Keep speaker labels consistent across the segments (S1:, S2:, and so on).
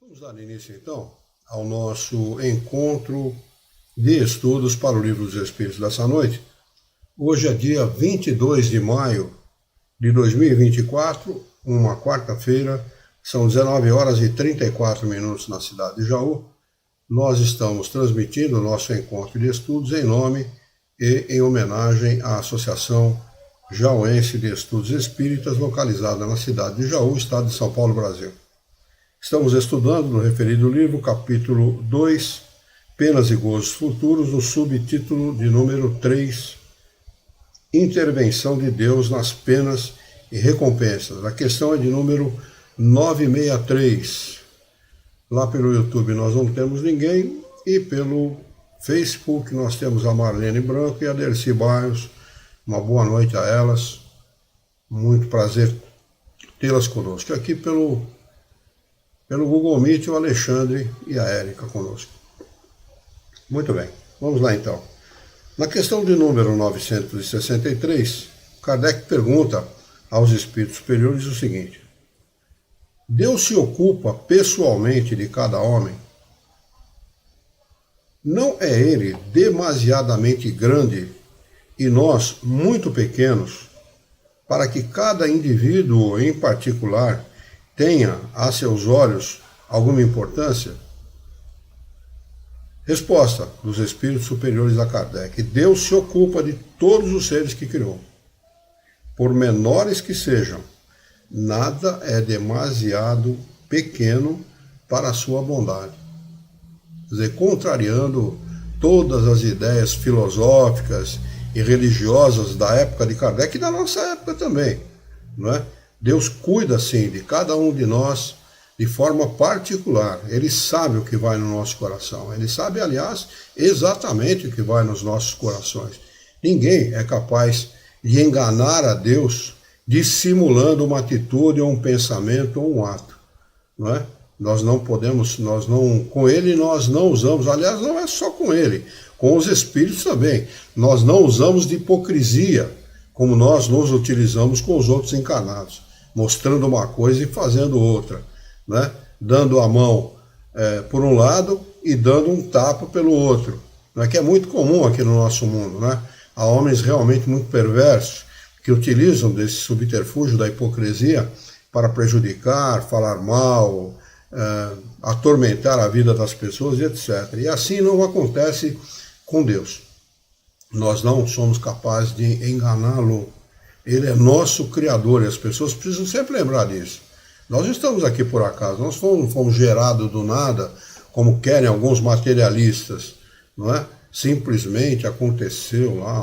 S1: Vamos dar início, então, ao nosso encontro de estudos para o Livro dos Espíritos dessa noite. Hoje é dia 22 de maio de 2024, uma quarta-feira, são 19 horas e 34 minutos na cidade de Jaú. Nós estamos transmitindo o nosso encontro de estudos em nome e em homenagem à Associação Jauense de Estudos Espíritas, localizada na cidade de Jaú, estado de São Paulo, Brasil. Estamos estudando no referido livro, capítulo 2, Penas e Gozos Futuros, no subtítulo de número 3, Intervenção de Deus nas Penas e Recompensas. A questão é de número 963. Lá pelo YouTube nós não temos ninguém e pelo Facebook nós temos a Marlene Branco e a Dercy Barros. Uma boa noite a elas. Muito prazer tê-las conosco. Aqui pelo Google Meet, o Alexandre e a Érica conosco. Muito bem, vamos lá então. Na questão de número 963, Kardec pergunta aos espíritos superiores o seguinte: Deus se ocupa pessoalmente de cada homem? Não é ele demasiadamente grande e nós muito pequenos para que cada indivíduo em particular tenha a seus olhos alguma importância? Resposta dos espíritos superiores a Kardec: Deus se ocupa de todos os seres que criou. Por menores que sejam, nada é demasiado pequeno para a sua bondade. Quer dizer, contrariando todas as ideias filosóficas e religiosas da época de Kardec e da nossa época também, não é? Deus cuida, sim, de cada um de nós de forma particular. Ele sabe o que vai no nosso coração. Ele sabe, aliás, exatamente o que vai nos nossos corações. Ninguém é capaz de enganar a Deus dissimulando uma atitude ou um pensamento ou um ato, não é? Nós não podemos, com ele nós não usamos, aliás, não é só com ele, com os espíritos também. Nós não usamos de hipocrisia, como nós nos utilizamos com os outros encarnados, mostrando uma coisa e fazendo outra, né? Dando a mão por um lado e dando um tapa pelo outro, né? Que é muito comum aqui no nosso mundo, né? Há homens realmente muito perversos que utilizam desse subterfúgio da hipocrisia para prejudicar, falar mal, atormentar a vida das pessoas e etc. E assim não acontece com Deus. Nós não somos capazes de enganá-lo. Ele é nosso Criador e as pessoas precisam sempre lembrar disso. Nós não estamos aqui por acaso, nós fomos gerados do nada, como querem alguns materialistas, não é? Simplesmente aconteceu lá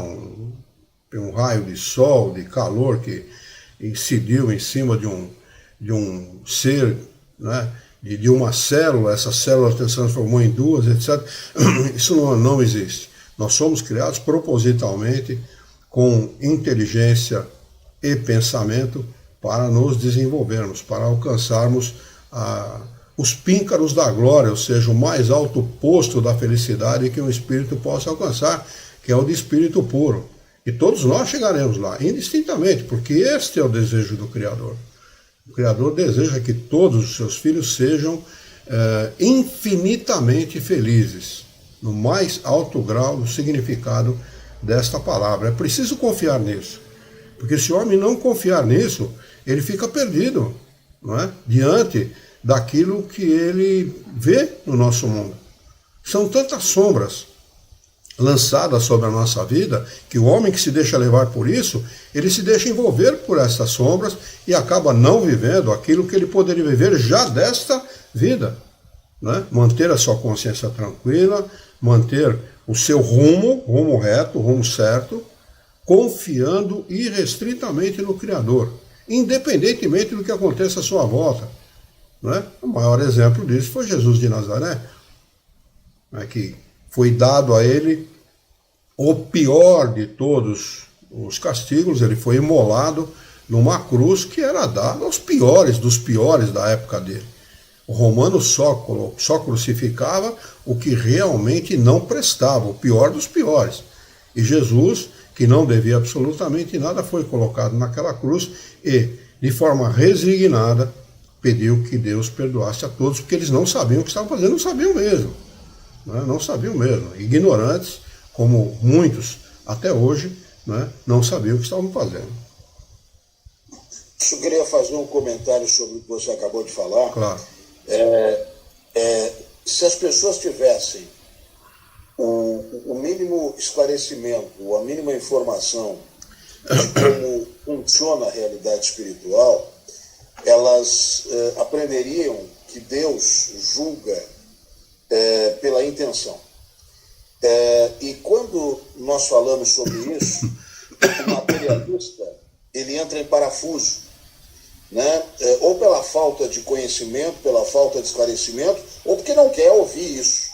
S1: um raio de sol, de calor que incidiu em cima de um ser, né? De uma célula, essa célula se transformou em duas, etc. Isso não existe. Nós somos criados propositalmente com inteligência e pensamento para nos desenvolvermos, para alcançarmos os píncaros da glória, ou seja, o mais alto posto da felicidade que um espírito possa alcançar, que é o de espírito puro. E todos nós chegaremos lá, indistintamente, porque este é o desejo do Criador. O Criador deseja que todos os seus filhos sejam infinitamente felizes, no mais alto grau do significado desta palavra. É preciso confiar nisso, porque se o homem não confiar nisso, ele fica perdido, não é? Diante daquilo que ele vê no nosso mundo. São tantas sombras lançadas sobre a nossa vida, que o homem que se deixa levar por isso, ele se deixa envolver por essas sombras e acaba não vivendo aquilo que ele poderia viver já desta vida, né? Manter a sua consciência tranquila, manter o seu rumo reto, rumo certo, confiando irrestritamente no Criador, independentemente do que aconteça à sua volta, né? O maior exemplo disso foi Jesus de Nazaré, né? Que foi dado a ele o pior de todos os castigos. Ele foi imolado numa cruz que era dada aos piores dos piores da época dele. O romano só crucificava o que realmente não prestava, o pior dos piores. E Jesus, que não devia absolutamente nada, foi colocado naquela cruz e, de forma resignada, pediu que Deus perdoasse a todos, porque eles não sabiam o que estavam fazendo, não sabiam mesmo. Né? Não sabiam mesmo. Ignorantes, como muitos até hoje, né, não sabiam o que estavam fazendo.
S2: Eu queria fazer um comentário sobre o que você acabou de falar.
S1: Claro.
S2: Se as pessoas tivessem o mínimo esclarecimento, a mínima informação de como funciona a realidade espiritual, elas aprenderiam que Deus julga pela intenção. E quando nós falamos sobre isso, o materialista ele entra em parafuso, né? Ou pela falta de conhecimento, pela falta de esclarecimento, ou porque não quer ouvir isso,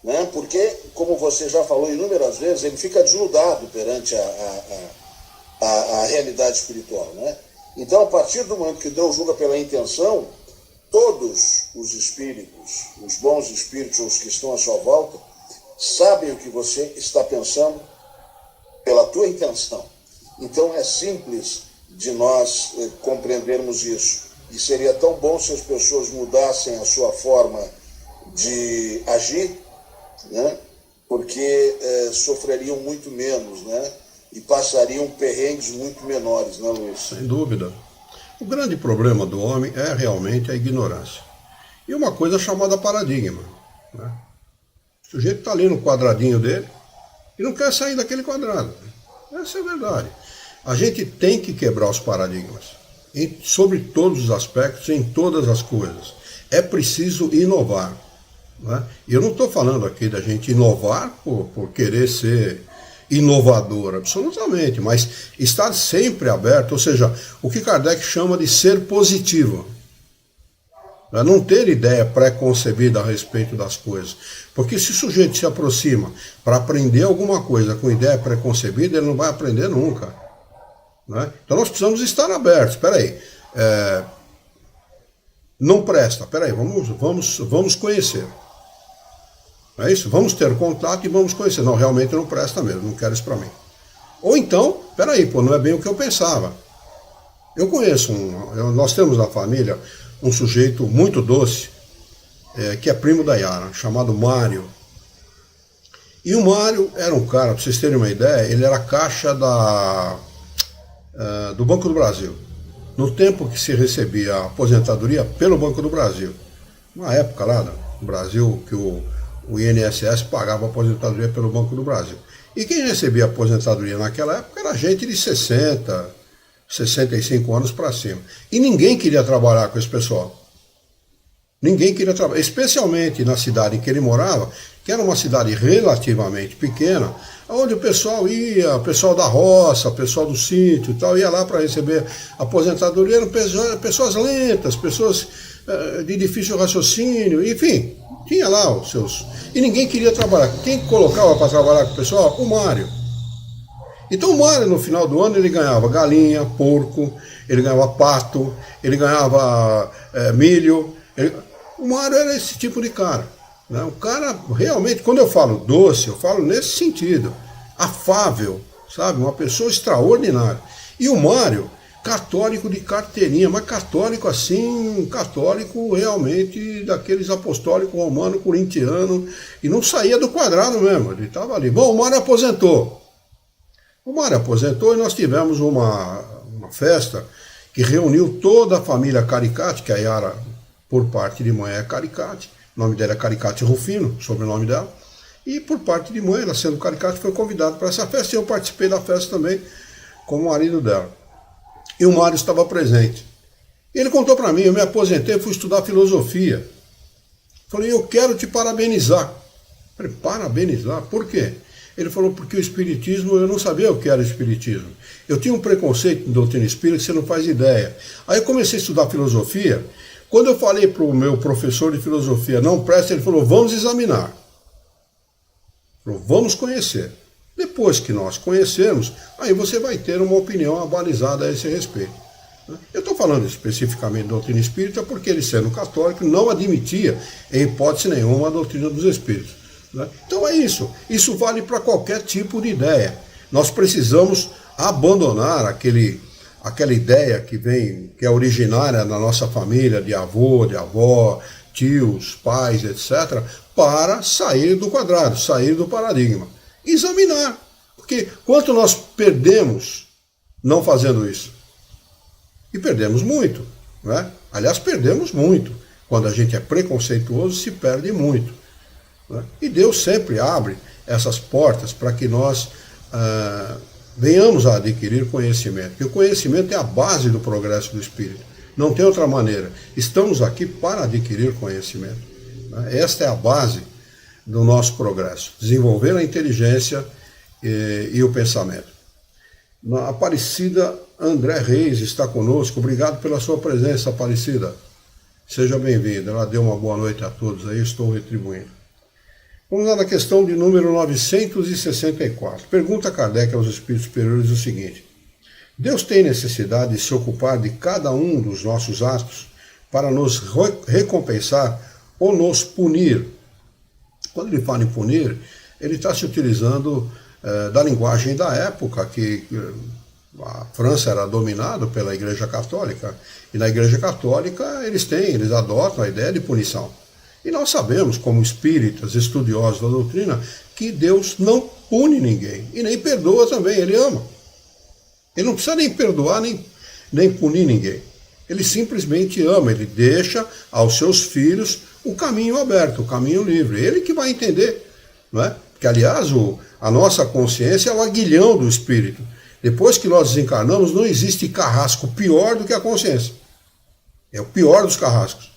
S2: né? Porque, como você já falou inúmeras vezes, ele fica desnudado perante a realidade espiritual, né? Então, a partir do momento que Deus julga pela intenção, todos os espíritos, os bons espíritos, os que estão à sua volta, sabem o que você está pensando pela tua intenção. Então, é simples de nós compreendermos isso. E seria tão bom se as pessoas mudassem a sua forma de agir, né? Porque sofreriam muito menos, né? E passariam perrengues muito menores, né, Luiz?
S1: Sem dúvida. O grande problema do homem é realmente a ignorância. E uma coisa chamada paradigma. Né? O sujeito está ali no quadradinho dele e não quer sair daquele quadrado. Essa é a verdade. A gente tem que quebrar os paradigmas, sobre todos os aspectos, em todas as coisas. É preciso inovar. Né? E eu não estou falando aqui da gente inovar por querer ser inovador, absolutamente, mas estar sempre aberto, ou seja, o que Kardec chama de ser positivo. Não ter ideia pré-concebida a respeito das coisas. Porque se o sujeito se aproxima para aprender alguma coisa com ideia pré-concebida, ele não vai aprender nunca. Né? Então nós precisamos estar abertos. Espera aí, não presta, espera aí, vamos conhecer. Não é isso? Vamos ter contato e vamos conhecer. Não, realmente não presta mesmo, não quero isso para mim. Ou então, espera aí, não é bem o que eu pensava. Eu conheço, nós temos na família um sujeito muito doce, que é primo da Yara, chamado Mário. E o Mário era um cara, para vocês terem uma ideia, ele era caixa do Banco do Brasil. No tempo que se recebia a aposentadoria pelo Banco do Brasil. Uma época lá no Brasil que o INSS pagava a aposentadoria pelo Banco do Brasil. E quem recebia aposentadoria naquela época era gente de 60, 65 anos para cima. E ninguém queria trabalhar com esse pessoal. Ninguém queria trabalhar, especialmente na cidade em que ele morava, que era uma cidade relativamente pequena, onde o pessoal ia, o pessoal da roça, o pessoal do sítio e tal, ia lá para receber aposentadoria, eram pessoas lentas, pessoas de difícil raciocínio, enfim, tinha lá os seus... E ninguém queria trabalhar. Quem colocava para trabalhar com o pessoal? O Mário. Então o Mário, no final do ano, ele ganhava galinha, porco, ele ganhava pato, ele ganhava milho. O Mário era esse tipo de cara. Né? O cara, realmente, quando eu falo doce, eu falo nesse sentido. Afável, sabe? Uma pessoa extraordinária. E o Mário, católico de carteirinha, mas católico assim, católico realmente daqueles apostólicos romano, corintiano, e não saía do quadrado mesmo, ele estava ali. Bom, o Mário aposentou. O Mário aposentou e nós tivemos uma festa que reuniu toda a família Caricati, que a Yara, por parte de mãe, é Caricati, o nome dela é Caricati Rufino, sobrenome dela, e por parte de mãe, ela sendo Caricati, foi convidada para essa festa, e eu participei da festa também como marido dela. E o Mário estava presente. Ele contou para mim, eu me aposentei, fui estudar filosofia. Falei, eu quero te parabenizar. Falei, parabenizar? Por quê? Ele falou, porque o espiritismo, eu não sabia o que era espiritismo. Eu tinha um preconceito em doutrina espírita que você não faz ideia. Aí eu comecei a estudar filosofia. Quando eu falei para o meu professor de filosofia, não presta, ele falou, vamos examinar. Falou, vamos conhecer. Depois que nós conhecermos, aí você vai ter uma opinião abalizada a esse respeito. Eu estou falando especificamente da doutrina espírita porque ele, sendo católico, não admitia, em hipótese nenhuma, a doutrina dos espíritos. Então é isso. Isso vale para qualquer tipo de ideia. Nós precisamos abandonar aquela ideia que é originária na nossa família, de avô, de avó, tios, pais, etc., para sair do quadrado, sair do paradigma. Examinar. Porque quanto nós perdemos não fazendo isso? E perdemos muito, né? Aliás, perdemos muito. Quando a gente é preconceituoso, se perde muito, né? E Deus sempre abre essas portas para que nós venhamos a adquirir conhecimento. Porque o conhecimento é a base do progresso do espírito. Não tem outra maneira. Estamos aqui para adquirir conhecimento, né? Esta é a base do nosso progresso. Desenvolver a inteligência e o pensamento. A Aparecida André Reis está conosco. Obrigado pela sua presença, Aparecida. Seja bem-vinda. Ela deu uma boa noite a todos aí, estou retribuindo. Vamos lá na questão de número 964. Pergunta Kardec aos espíritos superiores o seguinte: Deus tem necessidade de se ocupar de cada um dos nossos atos para nos recompensar ou nos punir? Quando ele fala em punir, ele está se utilizando da linguagem da época, que a França era dominada pela Igreja Católica, e na Igreja Católica eles adotam a ideia de punição. E nós sabemos, como espíritas, estudiosos da doutrina, que Deus não pune ninguém, e nem perdoa também, ele ama. Ele não precisa nem perdoar, nem punir ninguém. Ele simplesmente ama, ele deixa aos seus filhos o caminho aberto, o caminho livre. Ele que vai entender, não é? Porque, aliás, a nossa consciência é o aguilhão do espírito. Depois que nós desencarnamos, não existe carrasco pior do que a consciência. É o pior dos carrascos.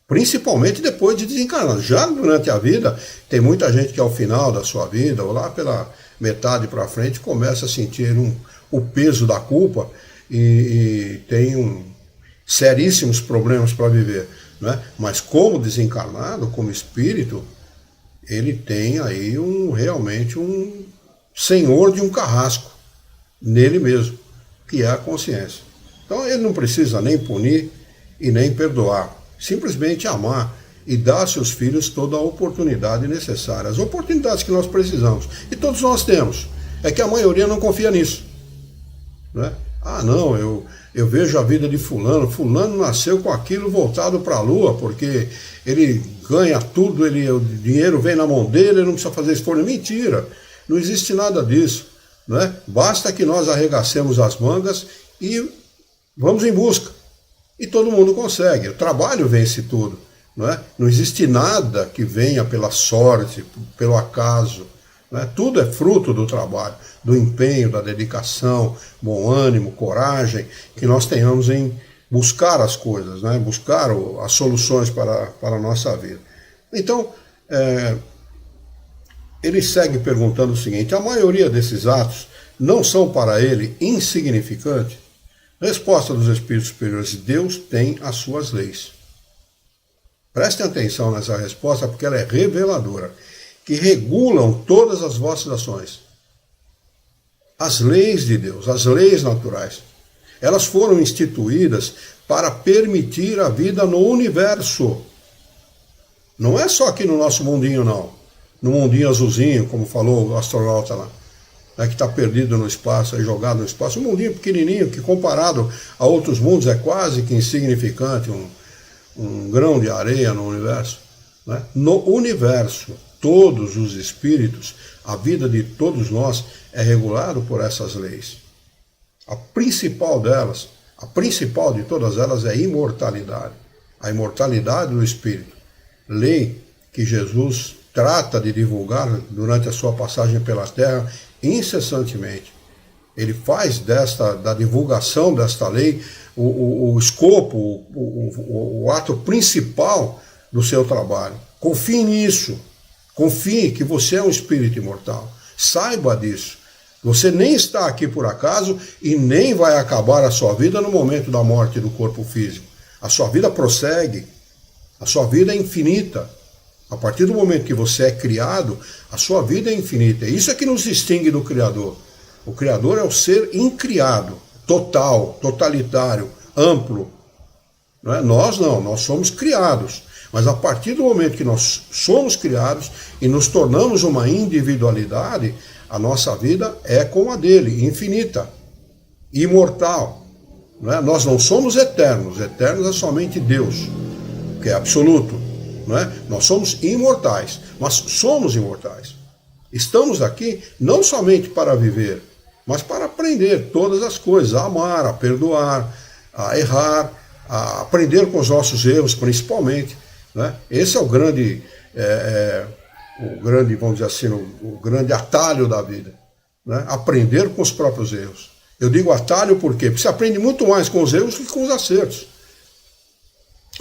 S1: Principalmente depois de desencarnar. Já durante a vida, tem muita gente que ao final da sua vida, ou lá pela metade para frente, começa a sentir o peso da culpa e tem seríssimos problemas para viver, né? Mas como desencarnado, como espírito, ele tem aí realmente um senhor de um carrasco nele mesmo, que é a consciência. Então ele não precisa nem punir e nem perdoar, simplesmente amar e dar a seus filhos toda a oportunidade necessária, as oportunidades que nós precisamos, e todos nós temos. É que a maioria não confia nisso, né? Ah, não, eu vejo a vida de fulano nasceu com aquilo voltado para a lua, porque ele ganha tudo, o dinheiro vem na mão dele, ele não precisa fazer esforço. Mentira, não existe nada disso, né? Basta que nós arregacemos as mangas e vamos em busca. E todo mundo consegue, o trabalho vence tudo, não é? Não existe nada que venha pela sorte, pelo acaso, né? Tudo é fruto do trabalho, do empenho, da dedicação, bom ânimo, coragem, que nós tenhamos em buscar as coisas, né? Buscar as soluções para a nossa vida. Então, ele segue perguntando o seguinte: a maioria desses atos não são para ele insignificantes? Resposta dos espíritos superiores: Deus tem as suas leis. Prestem atenção nessa resposta, porque ela é reveladora, que regulam todas as vossas ações. As leis de Deus, as leis naturais, elas foram instituídas para permitir a vida no universo. Não é só aqui no nosso mundinho, não. No mundinho azulzinho, como falou o astronauta lá, que está perdido no espaço, jogado no espaço. Um mundinho pequenininho, que comparado a outros mundos é quase que insignificante, um grão de areia no universo, né? No universo, todos os espíritos, a vida de todos nós é regulada por essas leis. A principal delas, a principal de todas elas é a imortalidade. A imortalidade do espírito. Lei que Jesus trata de divulgar durante a sua passagem pela Terra incessantemente. Ele faz da divulgação desta lei o escopo, o ato principal do seu trabalho. Confie nisso. Confie que você é um espírito imortal. Saiba disso. Você nem está aqui por acaso e nem vai acabar a sua vida no momento da morte do corpo físico. A sua vida prossegue. A sua vida é infinita. A partir do momento que você é criado, a sua vida é infinita. Isso é que nos distingue do Criador. O Criador é o ser incriado, total, totalitário, amplo. Não é? Nós não, nós somos criados. Mas a partir do momento que nós somos criados e nos tornamos uma individualidade, a nossa vida é como a dele, infinita, imortal. Não é? Nós não somos eternos. Eternos é somente Deus, que é absoluto. Não é? Nós somos imortais, mas somos imortais. Estamos aqui não somente para viver, mas para aprender todas as coisas, a amar, a perdoar, a errar, a aprender com os nossos erros, principalmente. Né? Esse é o grande, vamos dizer assim, o grande atalho da vida. Né? Aprender com os próprios erros. Eu digo atalho por quê? Porque você aprende muito mais com os erros do que com os acertos.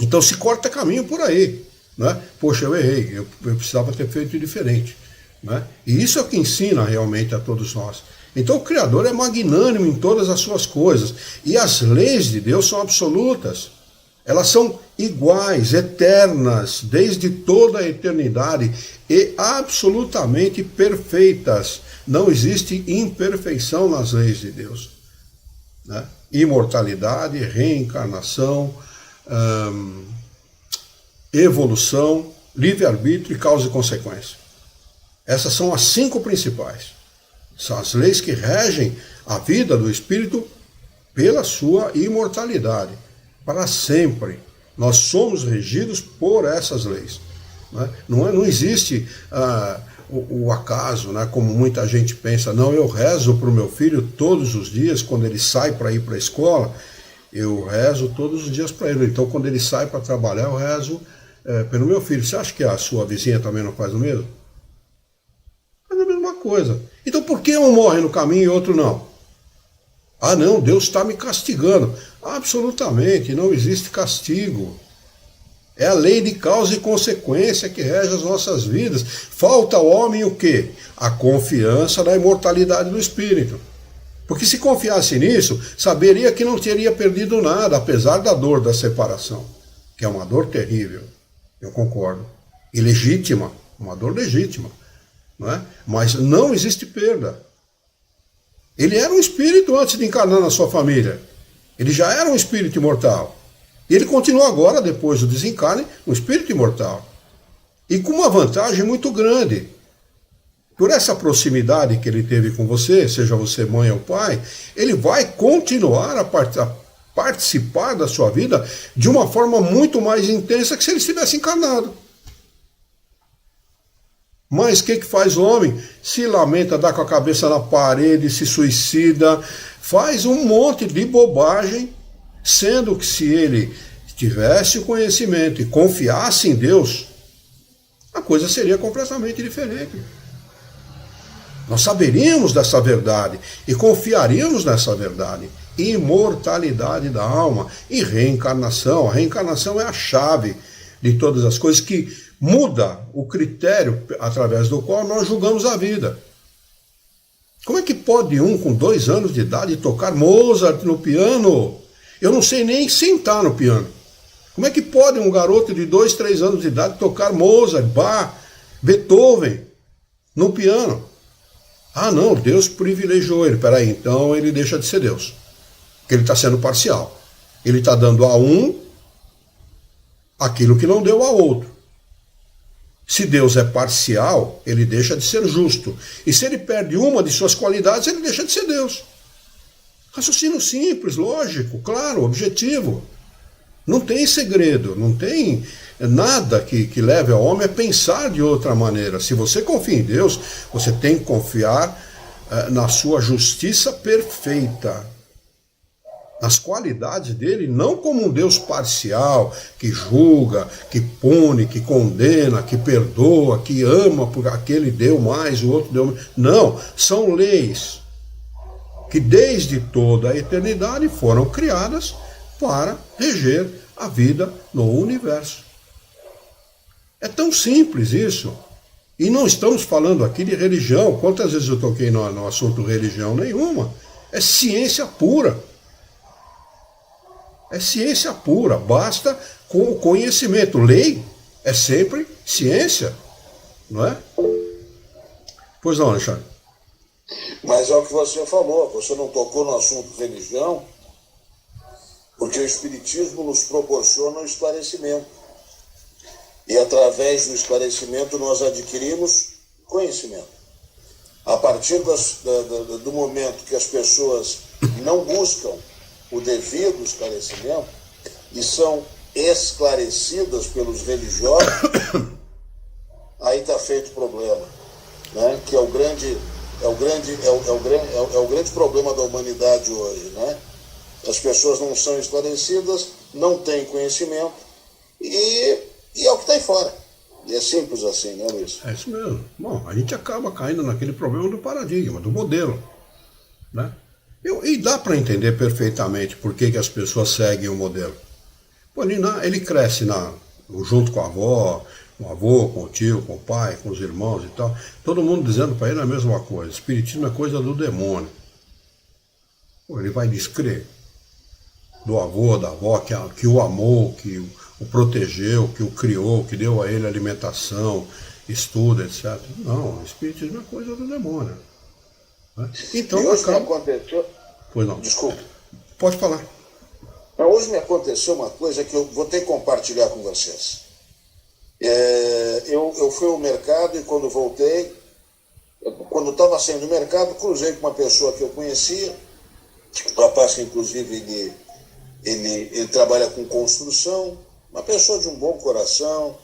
S1: Então se corta caminho por aí. Né? Poxa, eu errei, eu precisava ter feito diferente. Né? E isso é o que ensina realmente a todos nós. Então o Criador é magnânimo em todas as suas coisas. E as leis de Deus são absolutas. Elas são iguais, eternas, desde toda a eternidade e absolutamente perfeitas. Não existe imperfeição nas leis de Deus. Né? Imortalidade, reencarnação, evolução, livre-arbítrio e causa e consequência. Essas são as 5 principais. São as leis que regem a vida do espírito pela sua imortalidade. Para sempre. Nós somos regidos por essas leis. Né? Não existe o acaso, né? Como muita gente pensa. Não, eu rezo para o meu filho todos os dias, quando ele sai para ir para a escola, eu rezo todos os dias para ele. Então, quando ele sai para trabalhar, eu rezo pelo meu filho. Você acha que a sua vizinha também não faz o mesmo? Faz a mesma coisa. Então, por que um morre no caminho e outro não? Ah, não, Deus está me castigando. Absolutamente, não existe castigo. É a lei de causa e consequência que rege as nossas vidas. Falta ao homem o quê? A confiança na imortalidade do espírito. Porque se confiasse nisso, saberia que não teria perdido nada, apesar da dor da separação, que é uma dor terrível, eu concordo. E legítima, uma dor legítima. Não é? Mas não existe perda. Ele era um espírito antes de encarnar na sua família. Ele já era um espírito imortal. E ele continua agora, depois do desencarne, um espírito imortal. E com uma vantagem muito grande. Por essa proximidade que ele teve com você, seja você mãe ou pai, ele vai continuar a participar da sua vida de uma forma muito mais intensa que se ele estivesse encarnado. Mas o que faz o homem? Se lamenta, dá com a cabeça na parede, se suicida, faz um monte de bobagem, sendo que se ele tivesse o conhecimento e confiasse em Deus, a coisa seria completamente diferente. Nós saberíamos dessa verdade e confiaríamos nessa verdade. Imortalidade da alma e reencarnação. A reencarnação é a chave de todas as coisas que muda o critério através do qual nós julgamos a vida. Como é que pode um com 2 anos de idade tocar Mozart no piano? Eu não sei nem sentar no piano. Como é que pode um garoto de 2, 3 anos de idade tocar Mozart, Bach, Beethoven no piano? Ah, não, Deus privilegiou ele. Peraí, então ele deixa de ser Deus. Porque ele está sendo parcial. Ele está dando a um aquilo que não deu a outro. Se Deus é parcial, ele deixa de ser justo. E se ele perde uma de suas qualidades, ele deixa de ser Deus. Raciocínio simples, lógico, claro, objetivo. Não tem segredo, não tem nada que leve ao homem a pensar de outra maneira. Se você confia em Deus, você tem que confiar na sua justiça perfeita. Nas qualidades dele, não como um Deus parcial, que julga, que pune, que condena, que perdoa, que ama, porque aquele deu mais, o outro deu menos. Não, são leis que desde toda a eternidade foram criadas para reger a vida no universo. É tão simples isso. E não estamos falando aqui de religião. Quantas vezes eu toquei no assunto religião? Nenhuma. É ciência pura. É ciência pura, basta com o conhecimento. Lei é sempre ciência, não é? Pois não, Alexandre.
S2: Mas é o que você falou, você não tocou no assunto religião, porque o Espiritismo nos proporciona um esclarecimento. E através do esclarecimento nós adquirimos conhecimento. A partir do momento que as pessoas não buscam o devido esclarecimento e são esclarecidas pelos religiosos, aí está feito o problema, né? Que é o grande problema da humanidade hoje, né? As pessoas não são esclarecidas, não têm conhecimento e é o que está aí fora. E é simples assim, né, Luiz?
S1: É isso mesmo. Bom, a gente acaba caindo naquele problema do paradigma, do modelo, né? E dá para entender perfeitamente por que as pessoas seguem o modelo. Pô, ele cresce junto com a avó, com o avô, com o tio, com o pai, com os irmãos e tal. Todo mundo dizendo para ele a mesma coisa. Espiritismo é coisa do demônio. Pô, ele vai descrer do avô, da avó, que o amou, que o protegeu, que o criou, que deu a ele alimentação, estudo, etc. Não, o espiritismo é coisa do demônio. Né? Então,
S2: e hoje me aconteceu...
S1: Pois não.
S2: Desculpe.
S1: Pode falar.
S2: Mas hoje me aconteceu uma coisa que eu vou ter que compartilhar com vocês. Eu fui ao mercado e quando voltei, quando estava saindo do mercado, cruzei com uma pessoa que eu conhecia, um rapaz que inclusive ele trabalha com construção, uma pessoa de um bom coração,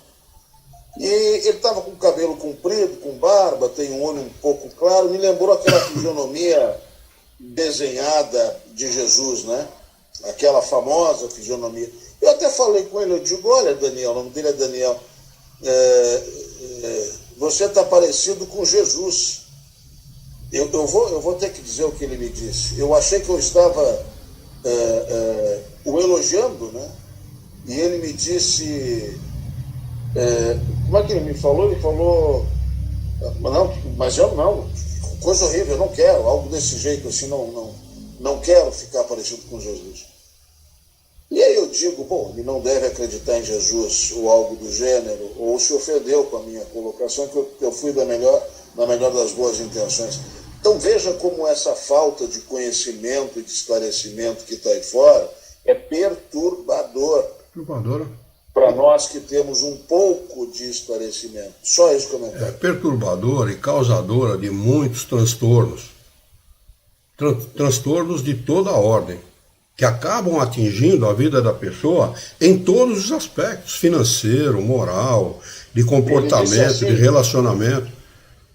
S2: e ele estava com o cabelo comprido, com barba, tem um olho um pouco claro, me lembrou aquela fisionomia desenhada de Jesus, né? Aquela famosa fisionomia. Eu até falei com ele, eu digo, olha, Daniel, o nome dele é Daniel, você está parecido com Jesus. Eu vou ter que dizer o que ele me disse. Eu achei que eu estava o elogiando, né? E ele me disse, como é que ele me falou? Ele falou, mas eu não, coisa horrível, eu não quero, algo desse jeito assim, não quero ficar parecido com Jesus. E aí eu digo, bom, ele não deve acreditar em Jesus ou algo do gênero, ou se ofendeu com a minha colocação, que eu fui na melhor das boas intenções. Então veja como essa falta de conhecimento e de esclarecimento que está aí fora é perturbador.
S1: Perturbadora.
S2: Para nós que temos um pouco de esclarecimento. Só esse comentário.
S1: É perturbadora e causadora de muitos transtornos. Transtornos de toda a ordem, que acabam atingindo a vida da pessoa em todos os aspectos, financeiro, moral, de comportamento, assim, de relacionamento.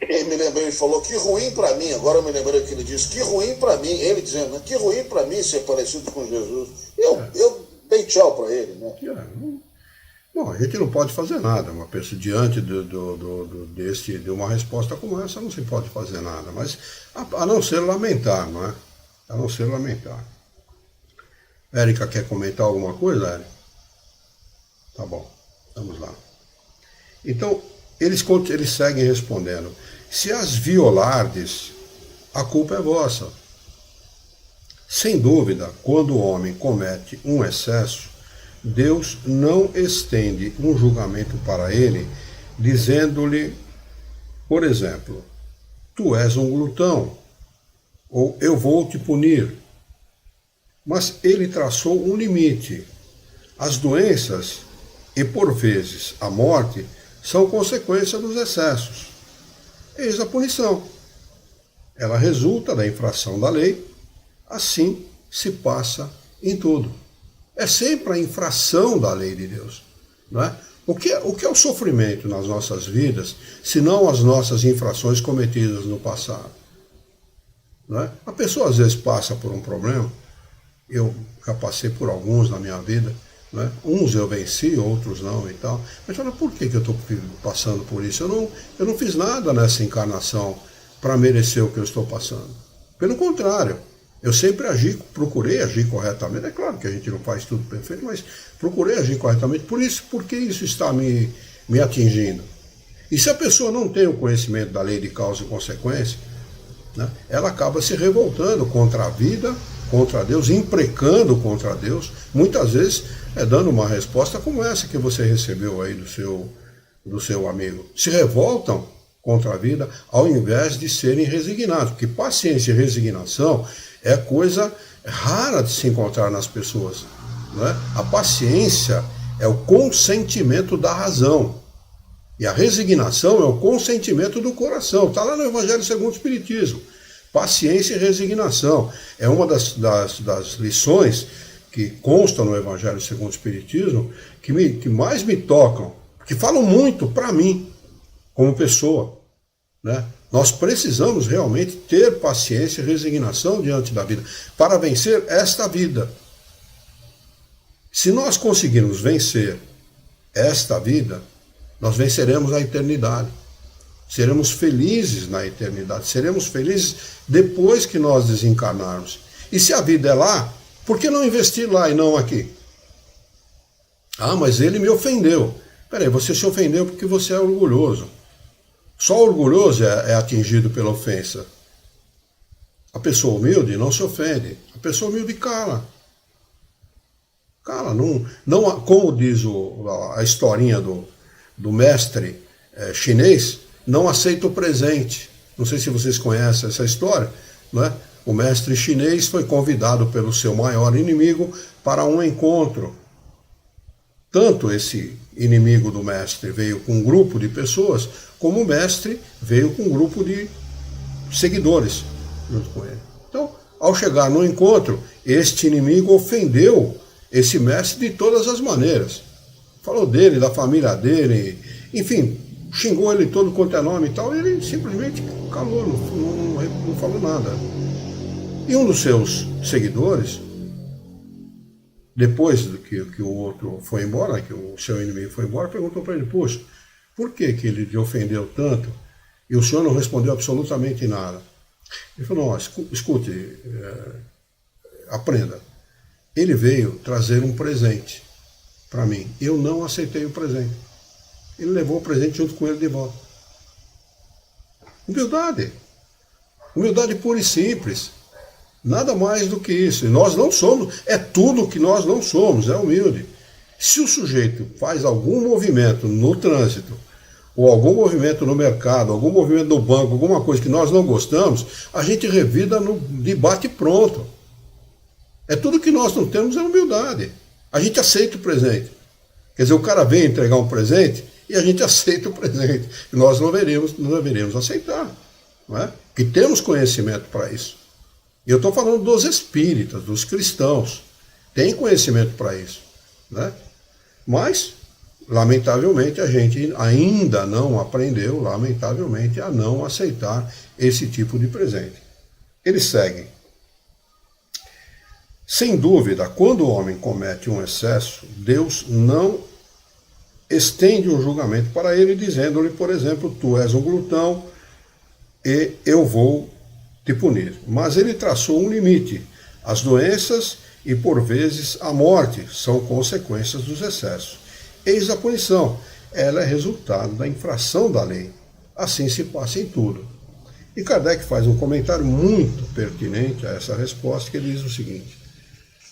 S2: Ele me lembrou, ele falou, que ruim para mim, agora eu me lembrei que ele disse, que ruim para mim, ele dizendo, né, que ruim para mim ser parecido com Jesus. Eu dei tchau para ele, né?
S1: Bom, a gente não pode fazer nada, uma pessoa diante de uma resposta como essa não se pode fazer nada, mas a não ser lamentar, não é? A não ser lamentar. Érica quer comentar alguma coisa, Érica? Tá bom, vamos lá. Então, eles seguem respondendo, se as violardes, a culpa é vossa. Sem dúvida, quando o homem comete um excesso, Deus não estende um julgamento para ele, dizendo-lhe, por exemplo, tu és um glutão, ou eu vou te punir. Mas ele traçou um limite. As doenças e, por vezes, a morte são consequência dos excessos. Eis a punição. Ela resulta da infração da lei, assim se passa em tudo. É sempre a infração da lei de Deus. Não é? O que é o sofrimento nas nossas vidas, se não as nossas infrações cometidas no passado? Não é? A pessoa às vezes passa por um problema, eu já passei por alguns na minha vida, não é? Uns eu venci, outros não e tal. Mas fala, por que eu estou passando por isso? Eu não fiz nada nessa encarnação para merecer o que eu estou passando. Pelo contrário, eu sempre procurei agir corretamente. É claro que a gente não faz tudo perfeito, mas procurei agir corretamente. Porque isso está me atingindo. E se a pessoa não tem o conhecimento da lei de causa e consequência, né, ela acaba se revoltando contra a vida, contra Deus, imprecando contra Deus, muitas vezes dando uma resposta como essa que você recebeu aí do seu amigo. Se revoltam contra a vida ao invés de serem resignados, porque paciência e resignação é coisa rara de se encontrar nas pessoas. Não é? A paciência é o consentimento da razão. E a resignação é o consentimento do coração. Está lá no Evangelho segundo o Espiritismo. paciência e resignação. É uma das lições que constam no Evangelho segundo o Espiritismo, que mais me tocam, que falam muito para mim, como pessoa, né? Nós precisamos realmente ter paciência e resignação diante da vida, para vencer esta vida. Se nós conseguirmos vencer esta vida, nós venceremos a eternidade. Seremos felizes na eternidade, seremos felizes depois que nós desencarnarmos. E se a vida é lá, por que não investir lá e não aqui? Ah, mas ele me ofendeu. Peraí, você se ofendeu porque você é orgulhoso. Só orgulhoso é atingido pela ofensa. A pessoa humilde não se ofende. A pessoa humilde cala. Cala, não, como diz a historinha do mestre chinês, não aceita o presente. Não sei se vocês conhecem essa história, não é? O mestre chinês foi convidado pelo seu maior inimigo para um encontro. Tanto esse inimigo do mestre veio com um grupo de pessoas, como o mestre veio com um grupo de seguidores junto com ele. Então, ao chegar no encontro, este inimigo ofendeu esse mestre de todas as maneiras. Falou dele, da família dele, enfim, xingou ele todo quanto é nome e tal, e ele simplesmente calou, não falou nada. E um dos seus seguidores, depois que o outro foi embora, que o seu inimigo foi embora, perguntou para ele, poxa, por que ele te ofendeu tanto e o senhor não respondeu absolutamente nada? Ele falou, não, escute, aprenda. Ele veio trazer um presente para mim. Eu não aceitei o presente. Ele levou o presente junto com ele de volta. Humildade. Humildade pura e simples. Nada mais do que isso. E nós não somos, é tudo que nós não somos, é humilde. Se o sujeito faz algum movimento no trânsito, ou algum movimento no mercado, algum movimento no banco, alguma coisa que nós não gostamos, a gente revida no debate pronto. É tudo que nós não temos é humildade. A gente aceita o presente. Quer dizer, o cara vem entregar um presente e a gente aceita o presente. E nós não deveríamos aceitar. Não é? Que temos conhecimento para isso. E eu estou falando dos espíritas, dos cristãos. Tem conhecimento para isso. Né? Mas, lamentavelmente, a gente ainda não aprendeu, lamentavelmente, a não aceitar esse tipo de presente. Ele segue. Sem dúvida, quando o homem comete um excesso, Deus não estende um julgamento para ele, dizendo-lhe, por exemplo, tu és um glutão e eu vou te punir. Mas ele traçou um limite. As doenças e, por vezes, a morte são consequências dos excessos. Eis a punição. Ela é resultado da infração da lei. Assim se passa em tudo. E Kardec faz um comentário muito pertinente a essa resposta, que ele diz o seguinte: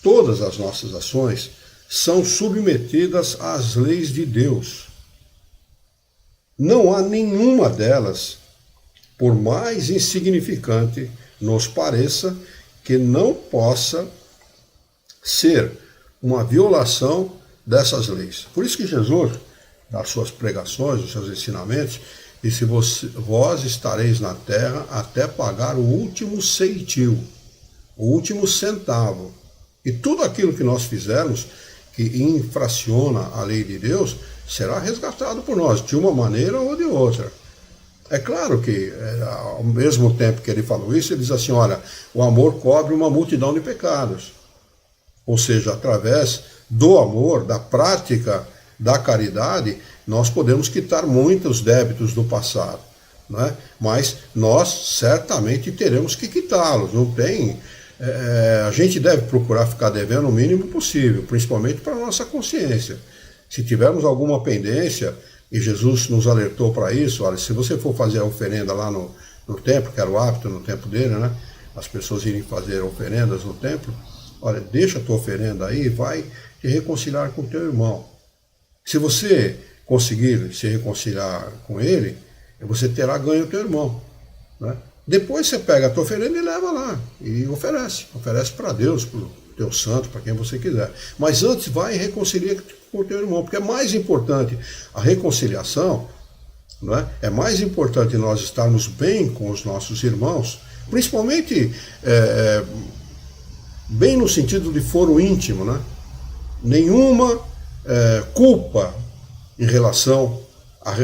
S1: todas as nossas ações são submetidas às leis de Deus. Não há nenhuma delas, por mais insignificante nos pareça, que não possa ser uma violação dessas leis. Por isso que Jesus, nas suas pregações, nos seus ensinamentos, disse, vós estareis na terra até pagar o último ceitil, o último centavo. E tudo aquilo que nós fizermos, que infraciona a lei de Deus, será resgatado por nós, de uma maneira ou de outra. É claro que, ao mesmo tempo que ele falou isso, ele diz assim, olha, o amor cobre uma multidão de pecados. Ou seja, através do amor, da prática da caridade, nós podemos quitar muitos débitos do passado. Não é? Mas nós certamente teremos que quitá-los. Não tem... a gente deve procurar ficar devendo o mínimo possível, principalmente para a nossa consciência. Se tivermos alguma pendência, e Jesus nos alertou para isso, olha, se você for fazer a oferenda lá no templo, que era o hábito no tempo dele, né? As pessoas irem fazer oferendas no templo, olha, deixa a tua oferenda aí e vai te reconciliar com o teu irmão. Se você conseguir se reconciliar com ele, você terá ganho o teu irmão. Né? Depois você pega a tua oferenda e leva lá, e oferece para Deus, para o teu santo, para quem você quiser. Mas antes vai e reconcilia com o teu irmão, porque é mais importante a reconciliação, não é? É mais importante nós estarmos bem com os nossos irmãos, Principalmente bem no sentido de foro íntimo, né? Nenhuma culpa em relação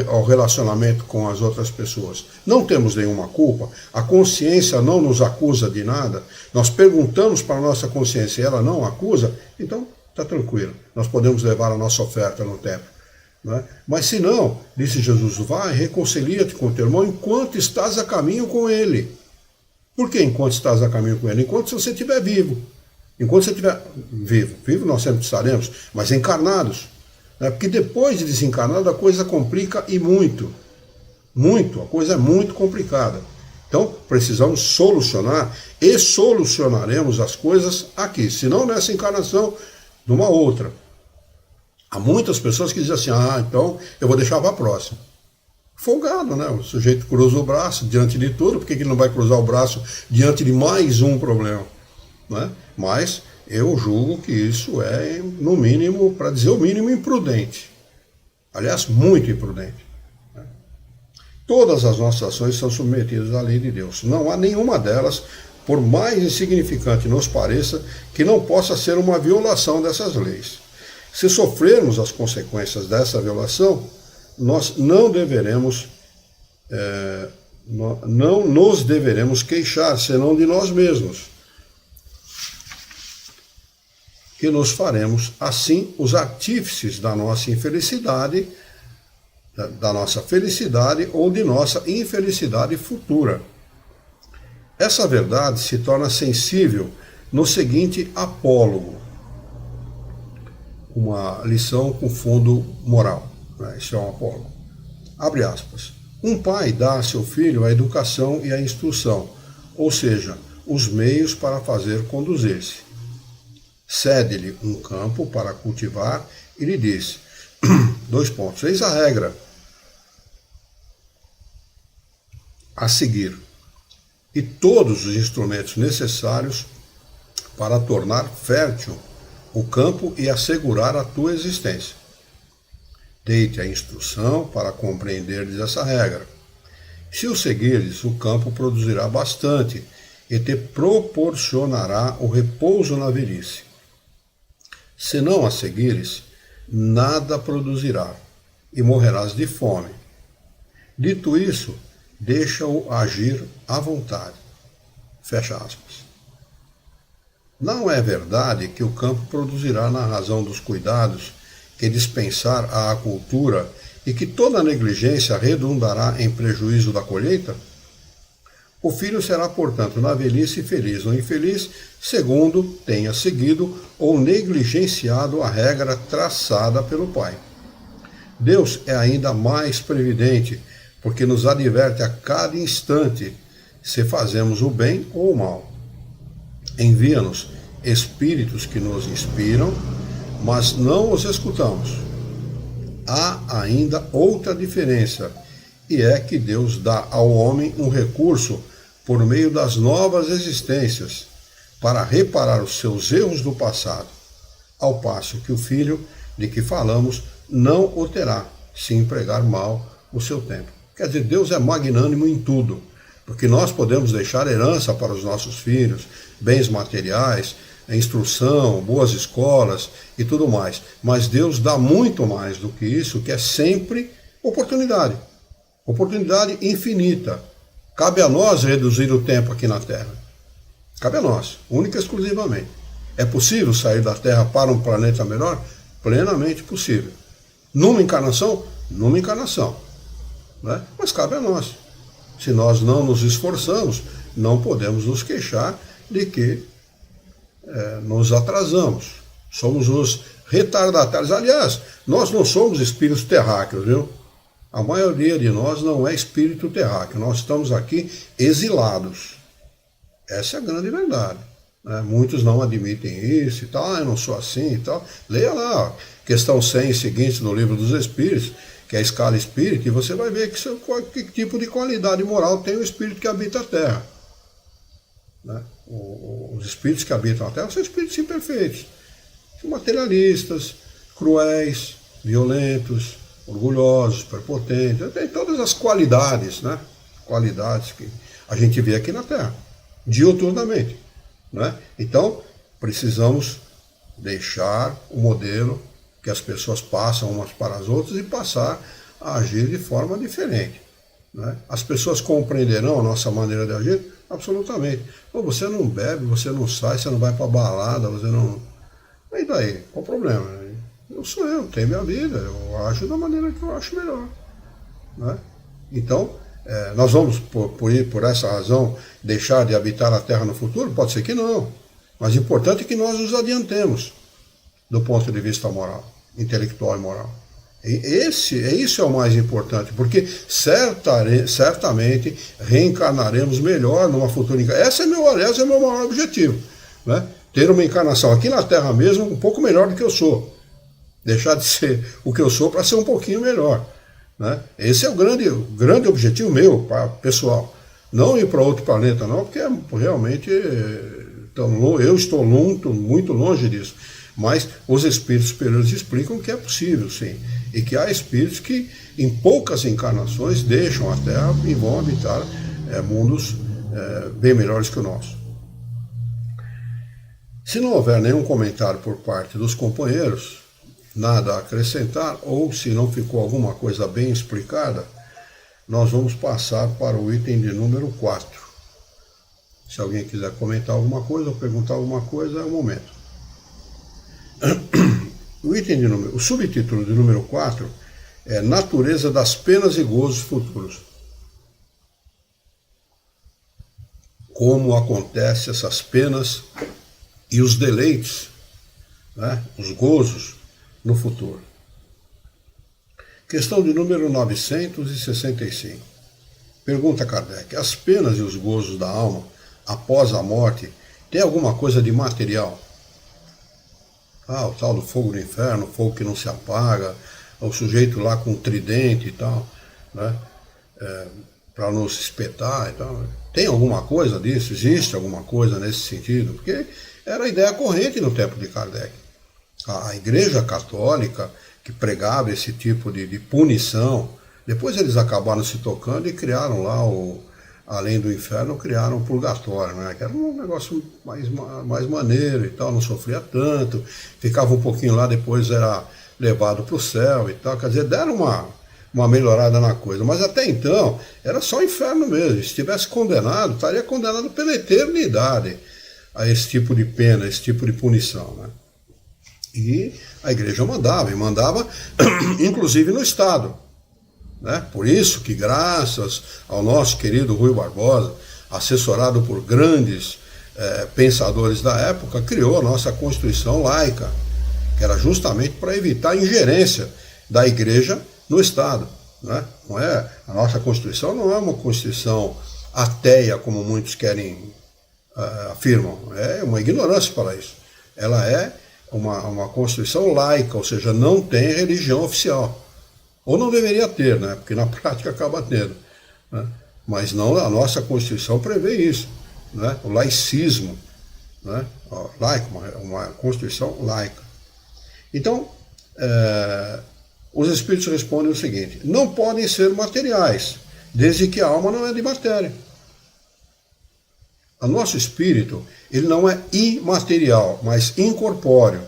S1: ao relacionamento com as outras pessoas. Não temos nenhuma culpa, a consciência não nos acusa de nada, nós perguntamos para a nossa consciência e ela não acusa, então está tranquilo, nós podemos levar a nossa oferta no templo. Né? Mas se não, disse Jesus, vai, reconcilia-te com o teu irmão enquanto estás a caminho com ele. Por que enquanto estás a caminho com ele? Enquanto você estiver vivo. Enquanto você estiver vivo nós sempre estaremos, mas encarnados. Porque depois de desencarnado a coisa complica e muito, a coisa é muito complicada. Então precisamos solucionar e solucionaremos as coisas aqui, se não nessa encarnação, numa outra. Há muitas pessoas que dizem assim, então eu vou deixar para a próxima. Folgado, né? O sujeito cruza o braço diante de tudo, por que ele não vai cruzar o braço diante de mais um problema? Né? Mas eu julgo que isso é, no mínimo, para dizer o mínimo, imprudente. Aliás, muito imprudente. Né? Todas as nossas ações são submetidas à lei de Deus. Não há nenhuma delas, por mais insignificante nos pareça, que não possa ser uma violação dessas leis. Se sofrermos as consequências dessa violação, nós não nos deveremos queixar, senão de nós mesmos, que nos faremos, assim, os artífices da nossa infelicidade, da nossa felicidade ou de nossa infelicidade futura. Essa verdade se torna sensível no seguinte apólogo, uma lição com fundo moral. Isso é um apólogo. Abre aspas. Um pai dá a seu filho a educação e a instrução, ou seja, os meios para fazer conduzir-se. Cede-lhe um campo para cultivar e lhe diz, : eis a regra a seguir e todos os instrumentos necessários para tornar fértil o campo e assegurar a tua existência. Dei-te a instrução para compreenderes essa regra. Se o seguires, o campo produzirá bastante e te proporcionará o repouso na velhice. Se não a seguires, nada produzirá e morrerás de fome. Dito isso, deixa-o agir à vontade. Fecha aspas. Não é verdade que o campo produzirá na razão dos cuidados que dispensar à cultura e que toda negligência redundará em prejuízo da colheita? O filho será, portanto, na velhice feliz ou infeliz, segundo tenha seguido ou negligenciado a regra traçada pelo pai. Deus é ainda mais previdente, porque nos adverte a cada instante se fazemos o bem ou o mal. Envia-nos espíritos que nos inspiram, mas não os escutamos. Há ainda outra diferença, e é que Deus dá ao homem um recurso por meio das novas existências para reparar os seus erros do passado, ao passo que o filho de que falamos não o terá, se empregar mal o seu tempo. Quer dizer, Deus é magnânimo em tudo, porque nós podemos deixar herança para os nossos filhos, bens materiais, instrução, boas escolas e tudo mais. Mas Deus dá muito mais do que isso, que é sempre oportunidade. Oportunidade infinita. Cabe a nós reduzir o tempo aqui na Terra. Cabe a nós, única e exclusivamente. É possível sair da Terra para um planeta melhor? Plenamente possível. Numa encarnação? Numa encarnação. Né? Mas cabe a nós. Se nós não nos esforçamos, não podemos nos queixar de que nos atrasamos. Somos os retardatários. Aliás, nós não somos espíritos terráqueos, viu? A maioria de nós não é espírito terráqueo. Nós estamos aqui exilados. Essa é a grande verdade. Né? Muitos não admitem isso e tal. Eu não sou assim e tal. Leia lá, questão 100 e seguintes do Livro dos Espíritos, que é a escala espírita, e você vai ver que tipo de qualidade moral tem o espírito que habita a Terra. Né? Os espíritos que habitam a Terra são espíritos imperfeitos, são materialistas, cruéis, violentos, orgulhosos, prepotentes, tem todas as qualidades, né? Qualidades que a gente vê aqui na Terra. diuturnamente. Né? Então, precisamos deixar o modelo que as pessoas passam umas para as outras e passar a agir de forma diferente. Né? As pessoas compreenderão a nossa maneira de agir? Absolutamente. Pô, você não bebe, você não sai, você não vai para balada, você não... E daí? Qual o problema? Eu tenho minha vida, eu ajo da maneira que eu acho melhor. Né? Então, nós vamos, por essa razão, deixar de habitar a Terra no futuro? Pode ser que não. Mas o importante é que nós nos adiantemos do ponto de vista moral, intelectual e moral. Isso é o mais importante, porque certamente reencarnaremos melhor numa futura encarnação. Aliás, é o meu maior objetivo. Né? Ter uma encarnação aqui na Terra mesmo um pouco melhor do que eu sou. Deixar de ser o que eu sou para ser um pouquinho melhor. Né? Esse é o grande objetivo meu, pessoal. Não ir para outro planeta, não, porque realmente eu estou muito longe disso. Mas os espíritos superiores explicam que é possível, sim. E que há espíritos que, em poucas encarnações, deixam a Terra e vão habitar mundos bem melhores que o nosso. Se não houver nenhum comentário por parte dos companheiros, nada a acrescentar, ou se não ficou alguma coisa bem explicada, nós vamos passar para o item de número 4. Se alguém quiser comentar alguma coisa ou perguntar alguma coisa, é o momento. O subtítulo de número 4 é Natureza das penas e gozos futuros. Como acontecem essas penas e os deleites, né, os gozos no futuro. Questão de número 965. Pergunta Kardec: as penas e os gozos da alma após a morte têm alguma coisa de material? O tal do fogo do inferno, fogo que não se apaga, o sujeito lá com um tridente e tal, né, para nos espetar e tal. Tem alguma coisa disso? Existe alguma coisa nesse sentido? Porque era a ideia corrente no tempo de Kardec. A Igreja Católica, que pregava esse tipo de punição, depois eles acabaram se tocando e criaram lá, além do inferno, criaram o purgatório, né? Que era um negócio mais maneiro e tal, não sofria tanto, ficava um pouquinho lá, depois era levado para o céu e tal. Quer dizer, deram uma melhorada na coisa, mas até então era só inferno mesmo. Se estivesse condenado, estaria condenado pela eternidade a esse tipo de pena, esse tipo de punição, né? E a igreja mandava inclusive no Estado. Né? Por isso que, graças ao nosso querido Rui Barbosa, assessorado por grandes pensadores da época, criou a nossa Constituição laica, que era justamente para evitar a ingerência da igreja no Estado. Né? A nossa Constituição não é uma Constituição ateia, como muitos afirmam. É uma ignorância para isso. Ela é uma Constituição laica, ou seja, não tem religião oficial. Ou não deveria ter, né? Porque na prática acaba tendo. Né? Mas não, a nossa Constituição prevê isso. Né? O laicismo. Né? Uma Constituição laica. Então, os espíritos respondem o seguinte: não podem ser materiais, desde que a alma não é de matéria. O nosso espírito, ele não é imaterial, mas incorpóreo.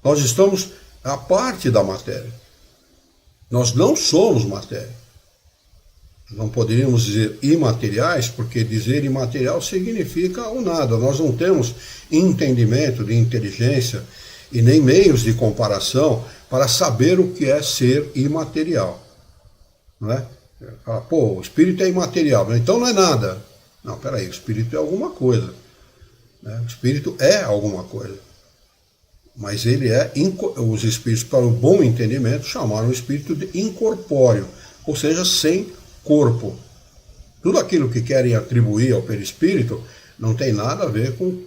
S1: Nós estamos à parte da matéria. Nós não somos matéria. Não poderíamos dizer imateriais, porque dizer imaterial significa o nada. Nós não temos entendimento de inteligência e nem meios de comparação para saber o que é ser imaterial. Não é? Fala, o espírito é imaterial, então não é nada. Não, peraí, o espírito é alguma coisa. Né? O espírito é alguma coisa. Mas ele os espíritos, para o bom entendimento, chamaram o espírito de incorpóreo, ou seja, sem corpo. Tudo aquilo que querem atribuir ao perispírito não tem nada a ver com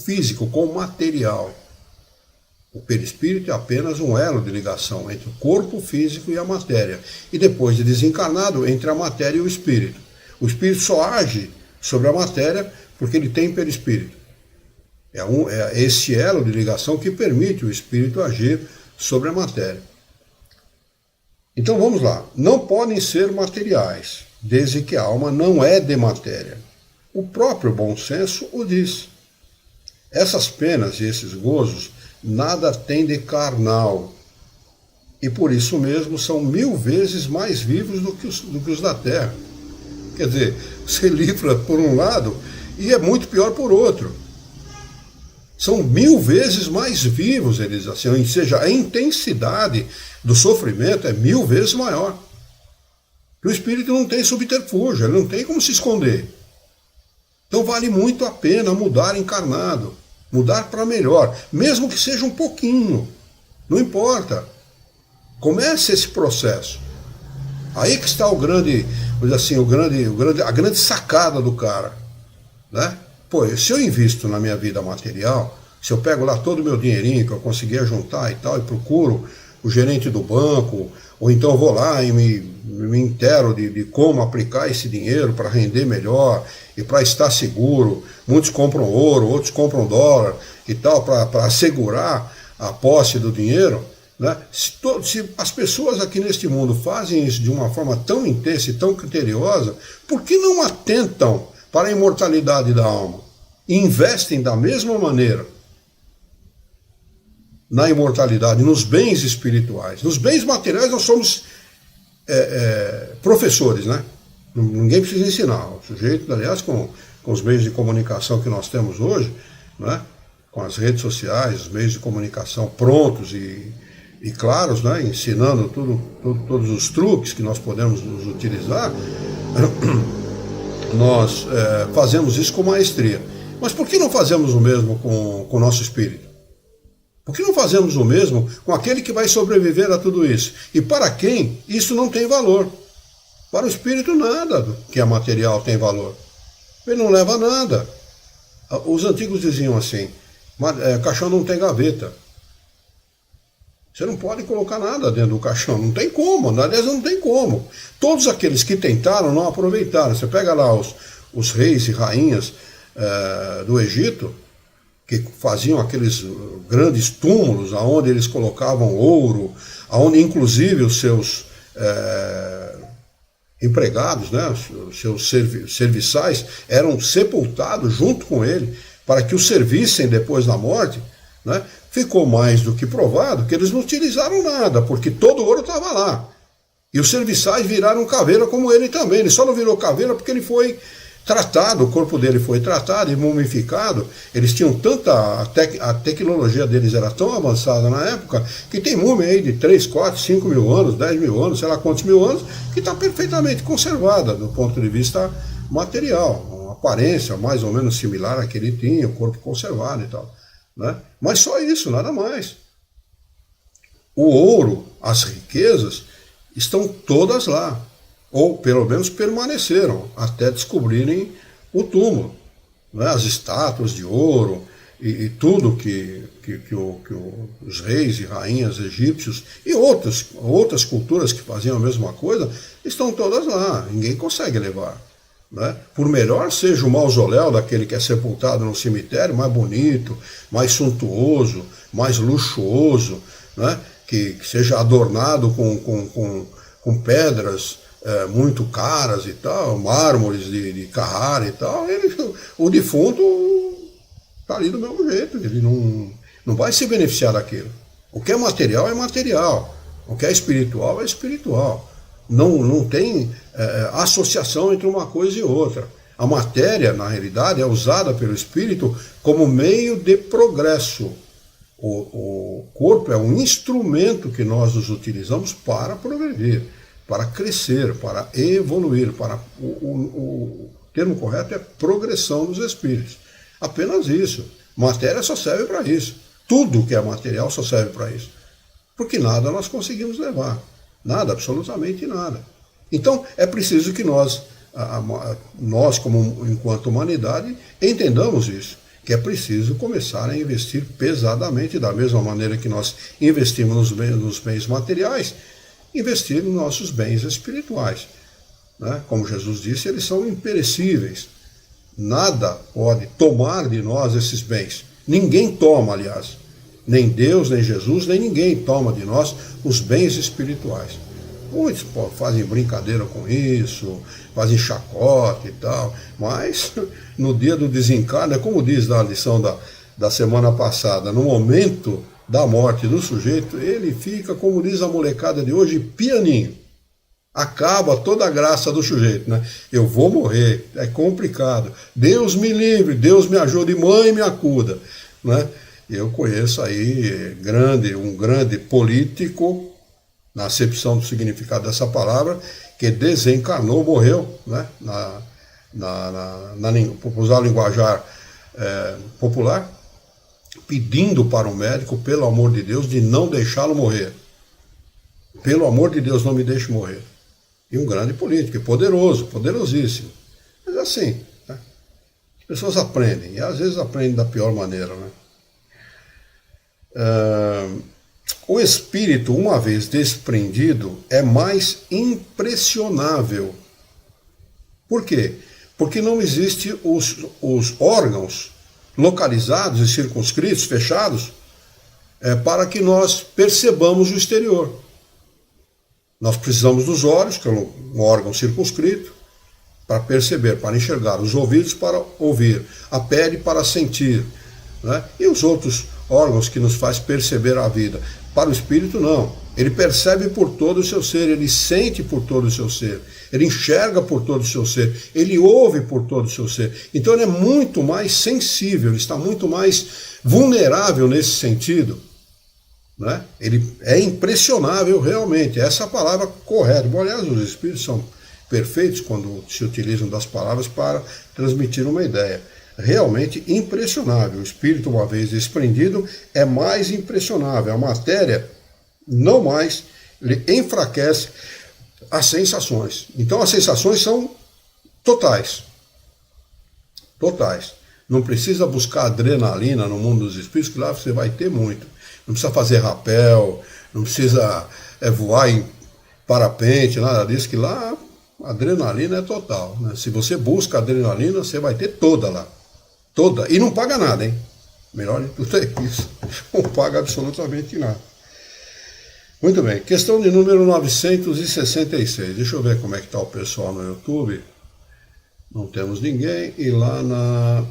S1: físico, com material. O perispírito é apenas um elo de ligação entre o corpo físico e a matéria. E depois de desencarnado, entre a matéria e o espírito. O espírito só age sobre a matéria porque ele tem perispírito. É esse elo de ligação que permite o espírito agir sobre a matéria. Então vamos lá. Não podem ser materiais, desde que a alma não é de matéria. O próprio bom senso o diz. Essas penas e esses gozos nada têm de carnal, e por isso mesmo são 1000 vezes mais vivos do que os da terra. Quer dizer, você livra por um lado e é muito pior por outro. São 1000 vezes mais vivos, eles assim, ou seja, a intensidade do sofrimento é 1000 vezes maior. O espírito não tem subterfúgio, ele não tem como se esconder. Então vale muito a pena mudar encarnado, mudar para melhor, mesmo que seja um pouquinho, não importa. Comece esse processo. Aí que está a grande sacada do cara, né? Pô, se eu invisto na minha vida material, se eu pego lá todo o meu dinheirinho que eu conseguia juntar e tal, e procuro o gerente do banco, ou então vou lá e me intero de como aplicar esse dinheiro para render melhor e para estar seguro. Muitos compram ouro, outros compram dólar e tal, para assegurar a posse do dinheiro. Né? Se as pessoas aqui neste mundo fazem isso de uma forma tão intensa e tão criteriosa, por que não atentam para a imortalidade da alma e investem da mesma maneira na imortalidade, nos bens espirituais? Nos bens materiais nós somos professores, né? Ninguém precisa ensinar. O sujeito, aliás, com os meios de comunicação que nós temos hoje, né? Com as redes sociais, os meios de comunicação prontos e claros, né? Ensinando todos os truques que nós podemos nos utilizar, nós fazemos isso com maestria. Mas por que não fazemos o mesmo com o nosso espírito? Por que não fazemos o mesmo com aquele que vai sobreviver a tudo isso? E para quem isso não tem valor? Para o espírito nada que é material tem valor. Ele não leva nada. Os antigos diziam assim, caixão não tem gaveta. Você não pode colocar nada dentro do caixão, não tem como, aliás não tem como. Todos aqueles que tentaram não aproveitaram. Você pega lá os reis e rainhas do Egito, que faziam aqueles grandes túmulos, onde eles colocavam ouro, onde inclusive os seus empregados, né, os seus serviçais, eram sepultados junto com ele, para que o servissem depois da morte, né? Ficou mais do que provado que eles não utilizaram nada, porque todo o ouro estava lá. E os serviçais viraram caveira como ele também. Ele só não virou caveira porque ele foi tratado, o corpo dele foi tratado e mumificado. Eles tinham tanta... A tecnologia deles era tão avançada na época que tem múmia aí de 3, 4, 5 mil anos, 10 mil anos, sei lá quantos mil anos, que está perfeitamente conservada do ponto de vista material. Uma aparência mais ou menos similar à que ele tinha, o corpo conservado e tal. Né? Mas só isso, nada mais. O ouro, as riquezas, estão todas lá. Ou pelo menos permaneceram até descobrirem o túmulo. Né? As estátuas de ouro e tudo que os reis e rainhas egípcios e outras culturas que faziam a mesma coisa, estão todas lá. Ninguém consegue levar. Né? Por melhor seja o mausoléu daquele que é sepultado no cemitério, mais bonito, mais suntuoso, mais luxuoso, né? Que seja adornado com pedras muito caras e tal, mármores de Carrara e tal, o defunto está ali do mesmo jeito, ele não vai se beneficiar daquilo. O que é material é material, o que é espiritual é espiritual. Não tem associação entre uma coisa e outra. A matéria, na realidade, é usada pelo espírito como meio de progresso. O corpo é um instrumento que nós nos utilizamos para progredir, para crescer, para evoluir. O termo correto é progressão dos espíritos. Apenas isso. Matéria só serve para isso. Tudo que é material só serve para isso. Porque nada nós conseguimos levar. Nada, absolutamente nada. Então, é preciso que nós como enquanto humanidade, entendamos isso, que é preciso começar a investir pesadamente, da mesma maneira que nós investimos nos bens materiais, investir nos nossos bens espirituais. Né? Como Jesus disse, eles são imperecíveis. Nada pode tomar de nós esses bens. Ninguém toma, aliás. Nem Deus, nem Jesus, nem ninguém toma de nós os bens espirituais. Muitos fazem brincadeira com isso, fazem chacota e tal, mas no dia do desencarne, é como diz na lição da semana passada, no momento da morte do sujeito, ele fica, como diz a molecada de hoje, pianinho. Acaba toda a graça do sujeito, né? Eu vou morrer, é complicado. Deus me livre, Deus me ajude, mãe me acuda, né? Eu conheço aí um grande político, na acepção do significado dessa palavra, que desencarnou, morreu, né? Por usar o linguajar popular, pedindo para o médico, pelo amor de Deus, de não deixá-lo morrer. Pelo amor de Deus, não me deixe morrer. E um grande político, poderoso, poderosíssimo. Mas assim, né? As pessoas aprendem, e às vezes aprendem da pior maneira, né? O espírito, uma vez desprendido, é mais impressionável. Por quê? Porque não existem os órgãos localizados e circunscritos, fechados, para que nós percebamos o exterior. Nós precisamos dos olhos, que é um órgão circunscrito, para perceber, para enxergar, os ouvidos para ouvir, a pele para sentir, né? E os outros órgãos que nos faz perceber a vida. Para o espírito, não. Ele percebe por todo o seu ser, ele sente por todo o seu ser, ele enxerga por todo o seu ser, ele ouve por todo o seu ser. Então ele é muito mais sensível, ele está muito mais vulnerável nesse sentido, né? Ele é impressionável realmente, essa é a palavra correta. Bom, aliás, os espíritos são perfeitos quando se utilizam das palavras para transmitir uma ideia. Realmente impressionável. O espírito, uma vez desprendido, é mais impressionável. A matéria, não mais, ele enfraquece as sensações. Então as sensações são totais. Totais. Não precisa buscar adrenalina no mundo dos espíritos, que lá você vai ter muito. Não precisa fazer rapel, não precisa voar em parapente, nada disso, que lá a adrenalina é total, né? Se você busca adrenalina, você vai ter toda lá. Toda. E não paga nada, hein? Melhor de tudo é isso. Não paga absolutamente nada. Muito bem. Questão de número 966. Deixa eu ver como é que está o pessoal no YouTube. Não temos ninguém. E lá na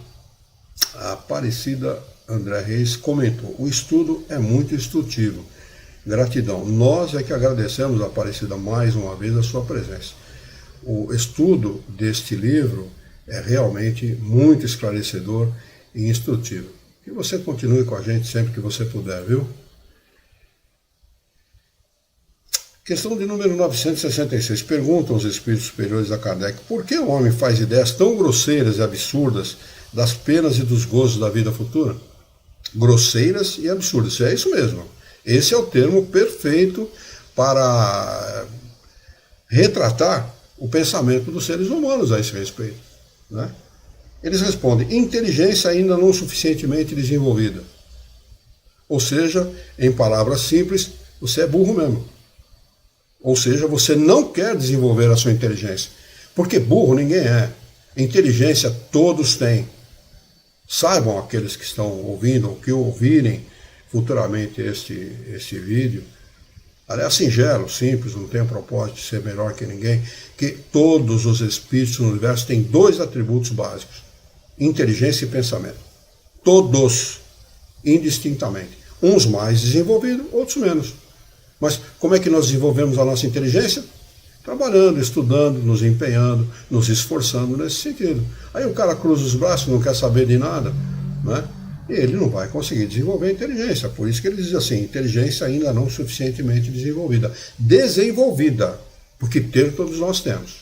S1: Aparecida André Reis comentou: o estudo é muito instrutivo. Gratidão. Nós é que agradecemos, Aparecida, mais uma vez a sua presença. O estudo deste livro é realmente muito esclarecedor e instrutivo. Que você continue com a gente sempre que você puder, viu? Questão de número 966. Perguntam os espíritos superiores a Kardec: por que o homem faz ideias tão grosseiras e absurdas das penas e dos gozos da vida futura? Grosseiras e absurdas. É isso mesmo. Esse é o termo perfeito para retratar o pensamento dos seres humanos a esse respeito, né? Eles respondem: inteligência ainda não suficientemente desenvolvida. Ou seja, em palavras simples, você é burro mesmo. Ou seja, você não quer desenvolver a sua inteligência. Porque burro ninguém é. Inteligência todos têm. Saibam aqueles que estão ouvindo ou que ouvirem futuramente este vídeo. Aliás, singelo, simples, não tem o propósito de ser melhor que ninguém, que todos os espíritos no universo têm dois atributos básicos: inteligência e pensamento. Todos, indistintamente. Uns mais desenvolvidos, outros menos. Mas como é que nós desenvolvemos a nossa inteligência? Trabalhando, estudando, nos empenhando, nos esforçando nesse sentido. Aí o cara cruza os braços, não quer saber de nada, né? E ele não vai conseguir desenvolver a inteligência. Por isso que ele diz assim: inteligência ainda não suficientemente desenvolvida. Desenvolvida, porque ter todos nós temos.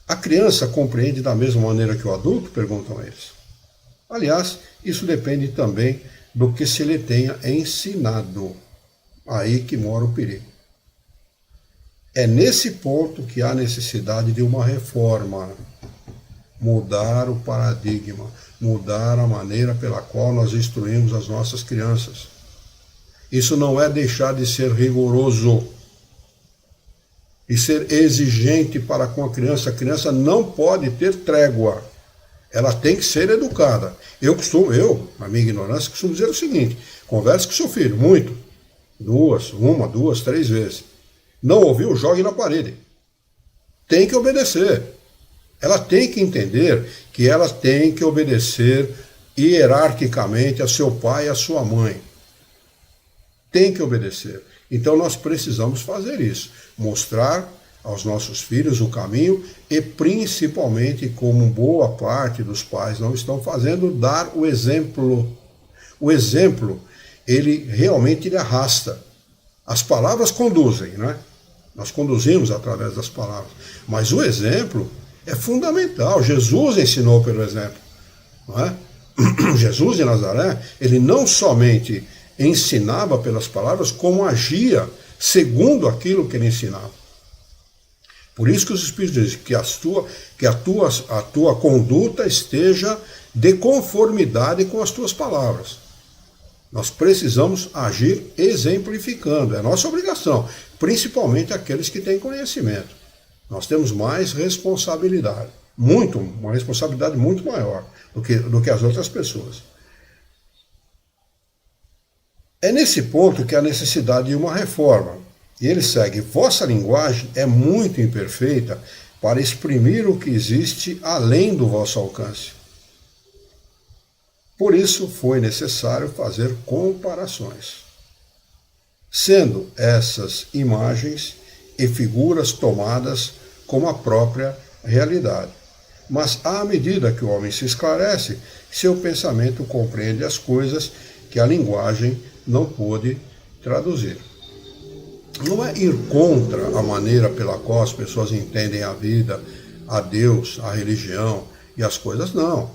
S1: A criança compreende da mesma maneira que o adulto? Perguntam eles. Aliás, isso depende também do que se lhe tenha ensinado. Aí que mora o perigo. É nesse ponto que há necessidade de uma reforma. Mudar o paradigma, mudar a maneira pela qual nós instruímos as nossas crianças. Isso não é deixar de ser rigoroso e ser exigente para com a criança. A criança não pode ter trégua. Ela tem que ser educada. Eu, na minha ignorância, costumo dizer o seguinte: converse com seu filho, muito. 1, 2, 3 vezes. Não ouviu? Jogue na parede. Tem que obedecer. Ela tem que entender que ela tem que obedecer hierarquicamente a seu pai e a sua mãe. Tem que obedecer. Então nós precisamos fazer isso. Mostrar aos nossos filhos o caminho e principalmente, como boa parte dos pais não estão fazendo, dar o exemplo. O exemplo, ele realmente arrasta. As palavras conduzem, né? Nós conduzimos através das palavras. Mas o exemplo é fundamental. Jesus ensinou pelo exemplo. Não é? Jesus de Nazaré, ele não somente ensinava pelas palavras, como agia segundo aquilo que ele ensinava. Por isso que os Espíritos dizem que a tua conduta esteja de conformidade com as tuas palavras. Nós precisamos agir exemplificando, é nossa obrigação, principalmente aqueles que têm conhecimento. Nós temos mais responsabilidade, uma responsabilidade muito maior do que as outras pessoas. É nesse ponto que há necessidade de uma reforma. E ele segue: vossa linguagem é muito imperfeita para exprimir o que existe além do vosso alcance. Por isso foi necessário fazer comparações, sendo essas imagens e figuras tomadas como a própria realidade. Mas à medida que o homem se esclarece, seu pensamento compreende as coisas que a linguagem não pôde traduzir. Não é ir contra a maneira pela qual as pessoas entendem a vida, a Deus, a religião e as coisas, não.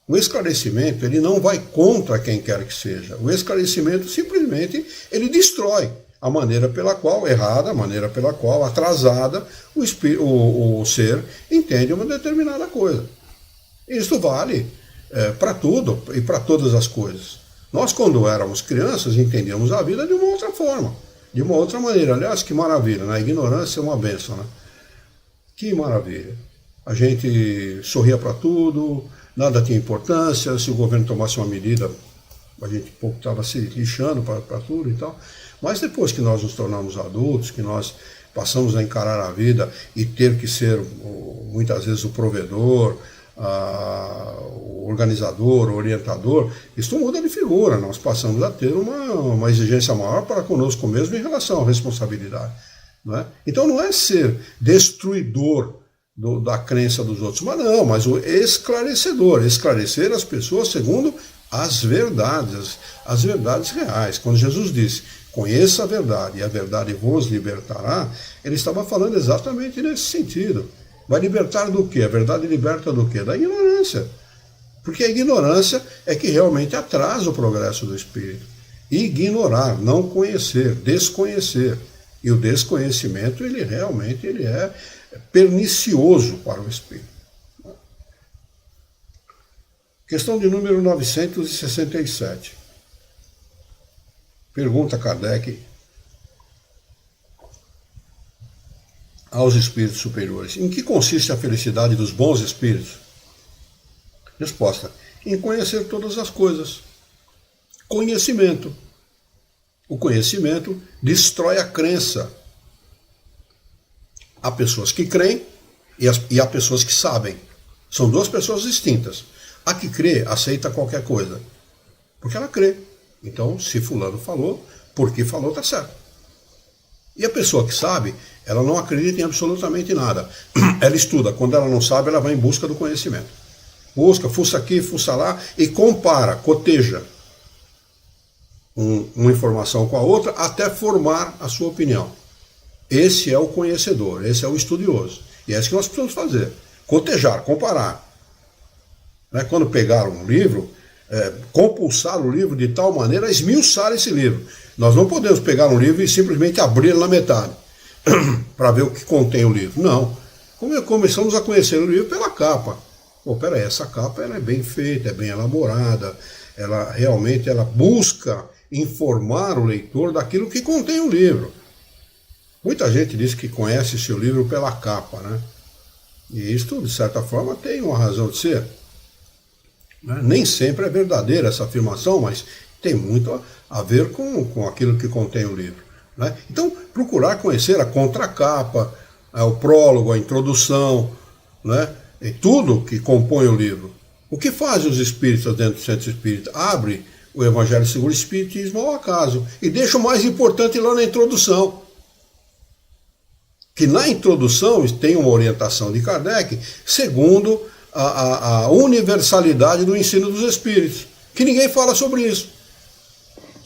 S1: O esclarecimento, ele não vai contra quem quer que seja. O esclarecimento, simplesmente, ele destrói a maneira pela qual, errada, a maneira pela qual, atrasada, o ser entende uma determinada coisa. Isso vale para tudo e para todas as coisas. Nós, quando éramos crianças, entendíamos a vida de uma outra forma, de uma outra maneira. Aliás, que maravilha, né? A ignorância é uma bênção, né? Que maravilha. A gente sorria para tudo, nada tinha importância. Se o governo tomasse uma medida, a gente pouco estava se lixando para tudo e tal. Mas depois que nós nos tornamos adultos, que nós passamos a encarar a vida e ter que ser, muitas vezes, o provedor, o organizador, o orientador, isso muda de figura. Nós passamos a ter uma exigência maior para conosco mesmo em relação à responsabilidade. Não é? Então não é ser destruidor da crença dos outros, mas o esclarecedor, esclarecer as pessoas segundo as verdades reais. Quando Jesus disse: conheça a verdade e a verdade vos libertará, ele estava falando exatamente nesse sentido. Vai libertar do quê? A verdade liberta do quê? Da ignorância. Porque a ignorância é que realmente atrasa o progresso do espírito. Ignorar, não conhecer, desconhecer. E o desconhecimento, ele realmente é pernicioso para o espírito. Questão de número 967. Pergunta Kardec aos espíritos superiores: em que consiste a felicidade dos bons espíritos? Resposta: em conhecer todas as coisas. Conhecimento. O conhecimento destrói a crença. Há pessoas que creem e há pessoas que sabem. São duas pessoas distintas. A que crê aceita qualquer coisa, porque ela crê. Então, se fulano falou, porque falou, está certo. E a pessoa que sabe, ela não acredita em absolutamente nada. Ela estuda. Quando ela não sabe, ela vai em busca do conhecimento. Busca, fuça aqui, fuça lá e compara, coteja uma informação com a outra até formar a sua opinião. Esse é o conhecedor, esse é o estudioso. E é isso que nós precisamos fazer. Cotejar, comparar. Quando pegar um livro, compulsar o livro de tal maneira a esmiuçar esse livro. Nós não podemos pegar um livro e simplesmente abrir na metade para ver o que contém o livro. Não. Começamos a conhecer o livro pela capa. Peraí, essa capa ela é bem feita, é bem elaborada, ela realmente busca informar o leitor daquilo que contém o livro. Muita gente diz que conhece seu livro pela capa, né? E isso, de certa forma, tem uma razão de ser. Nem sempre é verdadeira essa afirmação, mas tem muito a ver com aquilo que contém o livro. Né? Então, procurar conhecer a contracapa, o prólogo, a introdução, né? E tudo que compõe o livro. O que fazem os espíritas dentro do centro espírita? Abre o Evangelho segundo o Espiritismo ao acaso e deixa o mais importante lá na introdução. Que na introdução tem uma orientação de Kardec segundo a universalidade do ensino dos espíritos, que ninguém fala sobre isso.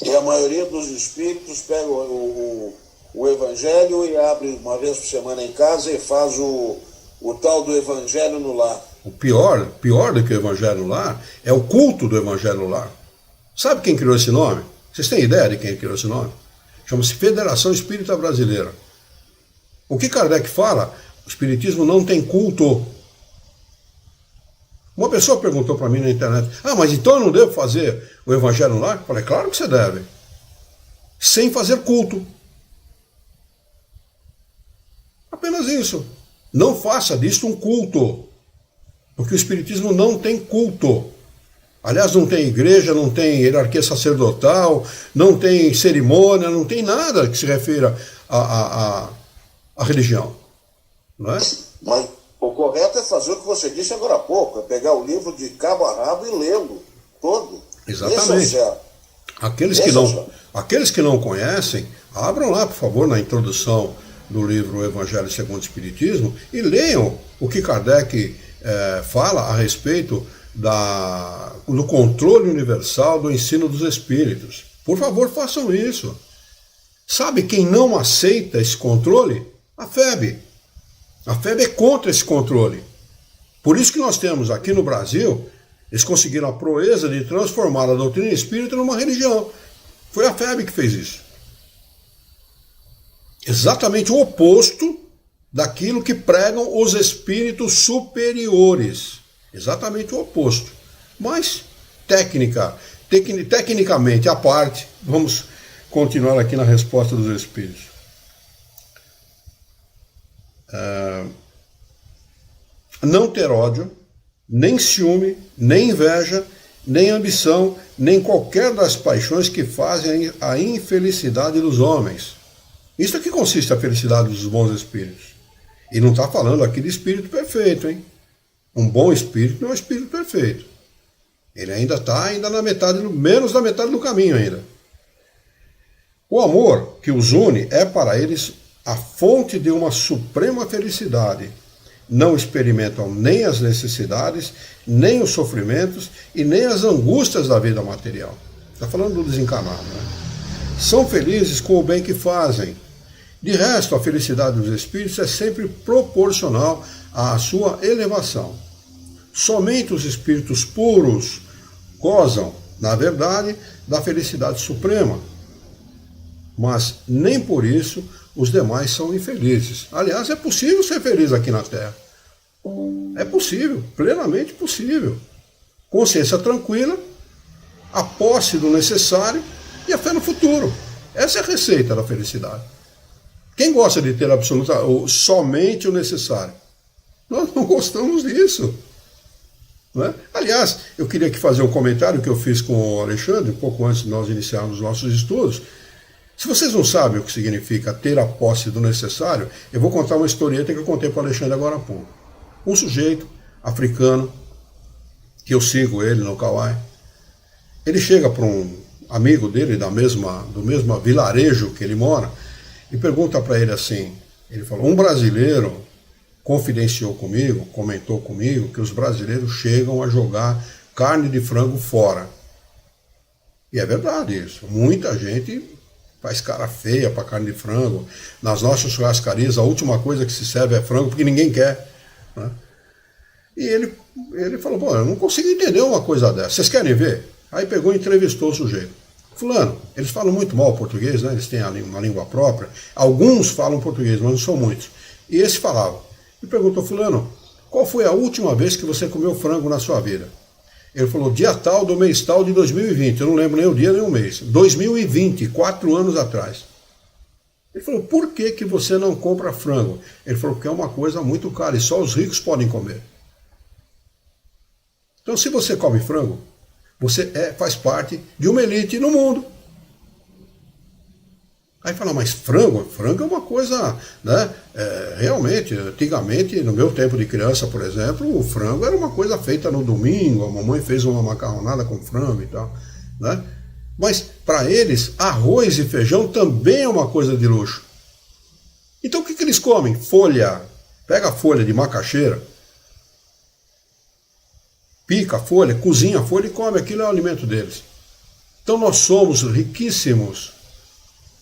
S2: E a maioria dos espíritos pega o Evangelho e abre uma vez por semana em casa e faz o tal do Evangelho no lar.
S1: O pior do que o Evangelho no lar é o culto do Evangelho no lar. Sabe quem criou esse nome? Vocês têm ideia de quem criou esse nome? Chama-se Federação Espírita Brasileira. O que Kardec fala? O Espiritismo não tem culto. Uma pessoa perguntou para mim na internet, mas então eu não devo fazer o Evangelho no lar? Eu falei, claro que você deve. Sem fazer culto. Apenas isso. Não faça disso um culto. Porque o Espiritismo não tem culto. Aliás, não tem igreja, não tem hierarquia sacerdotal, não tem cerimônia, não tem nada que se refira à religião. Não é?
S2: Mas o correto é fazer o que você disse agora há pouco, é pegar o livro de cabo a rabo e lê-lo todo.
S1: Exatamente. Aqueles que não conhecem, abram lá, por favor, na introdução do livro O Evangelho segundo o Espiritismo e leiam o que Kardec fala a respeito do controle universal do ensino dos espíritos. Por favor, façam isso. Sabe quem não aceita esse controle? A FEB. A FEB é contra esse controle. Por isso que nós temos aqui no Brasil, eles conseguiram a proeza de transformar a doutrina espírita numa religião. Foi a FEB que fez isso. Exatamente o oposto daquilo que pregam os espíritos superiores. Exatamente o oposto. Mas, tecnicamente à parte, vamos continuar aqui na resposta dos espíritos. Não ter ódio, nem ciúme, nem inveja, nem ambição, nem qualquer das paixões que fazem a infelicidade dos homens. Isso é que consiste a felicidade dos bons espíritos. E não está falando aqui de espírito perfeito, hein? Um bom espírito não é um espírito perfeito. Ele ainda está na metade, menos da metade do caminho ainda. O amor que os une é para eles a fonte de uma suprema felicidade. Não experimentam nem as necessidades, nem os sofrimentos e nem as angústias da vida material. Está falando do desencarnado, né? São felizes com o bem que fazem. De resto, a felicidade dos espíritos é sempre proporcional à sua elevação. Somente os espíritos puros gozam, na verdade, da felicidade suprema. Mas nem por isso os demais são infelizes. Aliás, é possível ser feliz aqui na Terra. É possível, plenamente possível. Consciência tranquila, a posse do necessário e a fé no futuro. Essa é a receita da felicidade. Quem gosta de ter somente o necessário? Nós não gostamos disso. Não é? Aliás, eu queria aqui fazer um comentário que eu fiz com o Alexandre, um pouco antes de nós iniciarmos os nossos estudos. Se vocês não sabem o que significa ter a posse do necessário, eu vou contar uma historieta que eu contei para o Alexandre agora há pouco. Um sujeito africano, que eu sigo ele no Kauai, ele chega para um amigo dele do mesmo vilarejo que ele mora e pergunta para ele assim, ele falou, um brasileiro confidenciou comigo, comentou comigo que os brasileiros chegam a jogar carne de frango fora. E é verdade isso, muita gente faz cara feia para carne de frango. Nas nossas churrascarias, a última coisa que se serve é frango, porque ninguém quer. Né? E ele falou, pô, eu não consigo entender uma coisa dessa. Vocês querem ver? Aí pegou e entrevistou o sujeito. Fulano, eles falam muito mal português, né? Eles têm uma língua própria. Alguns falam português, mas não são muitos. E esse falava. E perguntou, fulano, qual foi a última vez que você comeu frango na sua vida? Ele falou, dia tal do mês tal de 2020. Eu não lembro nem o dia nem o mês. 2020, 4 anos atrás. Ele falou, por que você não compra frango? Ele falou, porque é uma coisa muito cara e só os ricos podem comer. Então, se você come frango, você faz parte de uma elite no mundo. Aí fala, mas frango é uma coisa, né? Realmente, antigamente, no meu tempo de criança, por exemplo, o frango era uma coisa feita no domingo, a mamãe fez uma macarronada com frango e tal, né? Mas para eles, arroz e feijão também é uma coisa de luxo. Então o que eles comem? Folha. Pega a folha de macaxeira, pica a folha, cozinha a folha e come. Aquilo é o alimento deles. Então nós somos riquíssimos.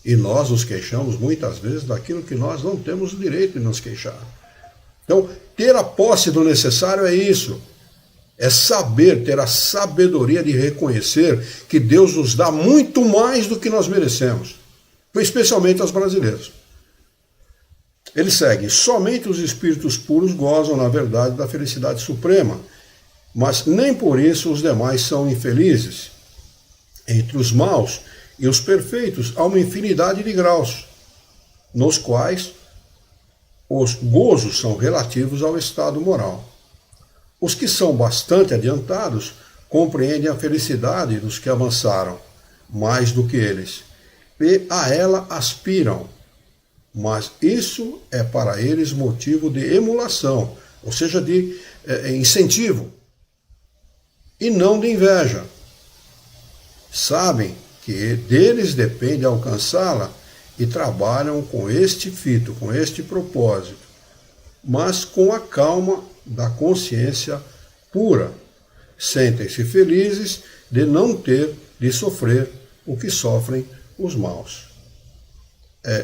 S1: E nós nos queixamos muitas vezes daquilo que nós não temos o direito de nos queixar. Então, ter a posse do necessário é isso. É saber, ter a sabedoria de reconhecer que Deus nos dá muito mais do que nós merecemos. Especialmente aos brasileiros. Eles seguem, somente os espíritos puros gozam, na verdade, da felicidade suprema. Mas nem por isso os demais são infelizes. Entre os maus e os perfeitos há uma infinidade de graus, nos quais os gozos são relativos ao estado moral. Os que são bastante adiantados compreendem a felicidade dos que avançaram mais do que eles, e a ela aspiram, mas isso é para eles motivo de emulação, ou seja, de incentivo, e não de inveja. Sabem que deles depende alcançá-la e trabalham com este fito, com este propósito, mas com a calma da consciência pura. Sentem-se felizes de não ter de sofrer o que sofrem os maus.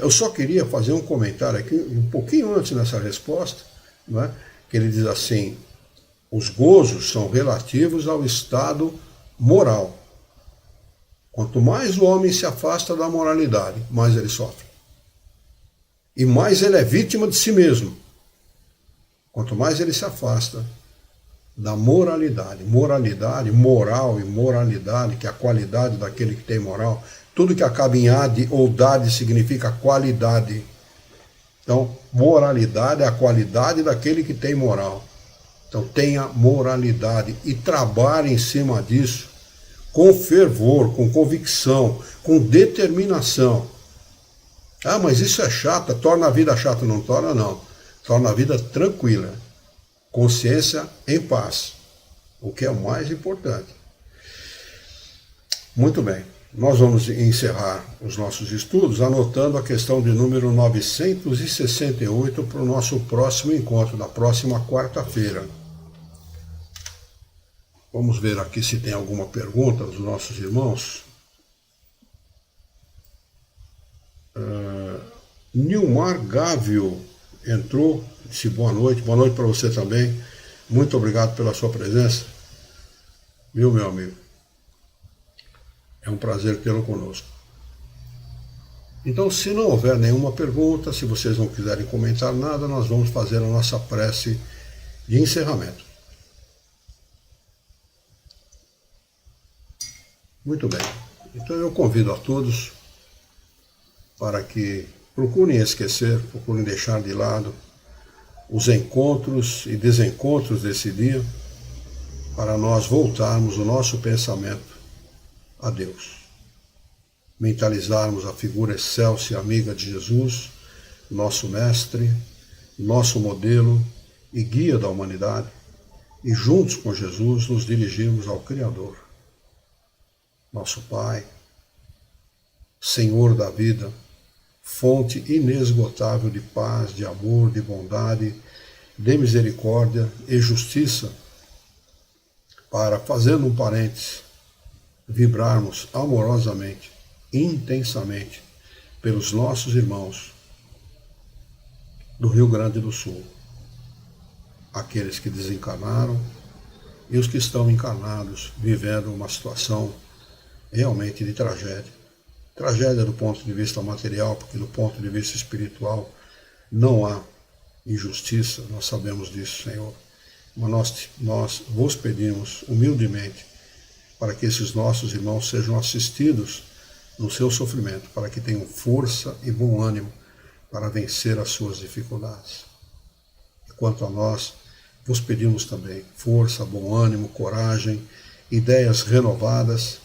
S1: Eu só queria fazer um comentário aqui, um pouquinho antes dessa resposta, não é? Que ele diz assim, os gozos são relativos ao estado moral. Quanto mais o homem se afasta da moralidade, mais ele sofre. E mais ele é vítima de si mesmo. Quanto mais ele se afasta da moralidade. Moralidade, moral e moralidade, que é a qualidade daquele que tem moral. Tudo que acaba em ade ou dade significa qualidade. Então, moralidade é a qualidade daquele que tem moral. Então, tenha moralidade e trabalhe em cima disso com fervor, com convicção, com determinação. Ah, mas isso é chato, torna a vida chata. Não torna, não. Torna a vida tranquila. Consciência em paz. O que é o mais importante. Muito bem. Nós vamos encerrar os nossos estudos anotando a questão de número 968 para o nosso próximo encontro, na próxima quarta-feira. Vamos ver aqui se tem alguma pergunta dos nossos irmãos. Nilmar Gávio entrou, disse boa noite para você também. Muito obrigado pela sua presença. Viu, meu amigo? É um prazer tê-lo conosco. Então, se não houver nenhuma pergunta, se vocês não quiserem comentar nada, nós vamos fazer a nossa prece de encerramento. Muito bem. Então eu convido a todos para que procurem esquecer, procurem deixar de lado os encontros e desencontros desse dia, para nós voltarmos o nosso pensamento a Deus. Mentalizarmos a figura excelsa e amiga de Jesus, nosso mestre, nosso modelo e guia da humanidade, e juntos com Jesus nos dirigirmos ao Criador. Nosso Pai, Senhor da vida, fonte inesgotável de paz, de amor, de bondade, de misericórdia e justiça, para, fazendo um parênteses, vibrarmos amorosamente, intensamente, pelos nossos irmãos do Rio Grande do Sul, aqueles que desencarnaram e os que estão encarnados, vivendo uma situação realmente de tragédia. Tragédia do ponto de vista material, porque do ponto de vista espiritual não há injustiça, nós sabemos disso, Senhor. Mas nós vos pedimos humildemente para que esses nossos irmãos sejam assistidos no seu sofrimento, para que tenham força e bom ânimo para vencer as suas dificuldades. E quanto a nós, vos pedimos também força, bom ânimo, coragem, ideias renovadas,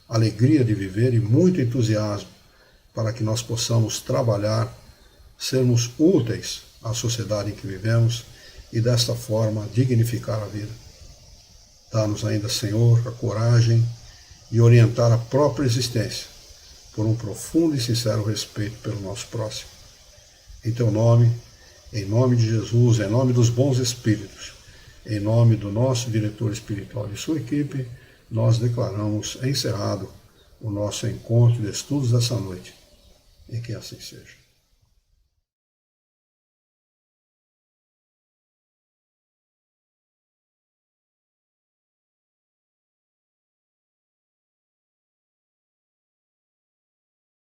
S1: alegria de viver e muito entusiasmo para que nós possamos trabalhar, sermos úteis à sociedade em que vivemos e desta forma dignificar a vida. Dá-nos ainda, Senhor, a coragem de orientar a própria existência por um profundo e sincero respeito pelo nosso próximo. Em Teu nome, em nome de Jesus, em nome dos bons espíritos, em nome do nosso diretor espiritual e de sua equipe, nós declaramos encerrado o nosso encontro de estudos dessa noite. E que assim seja.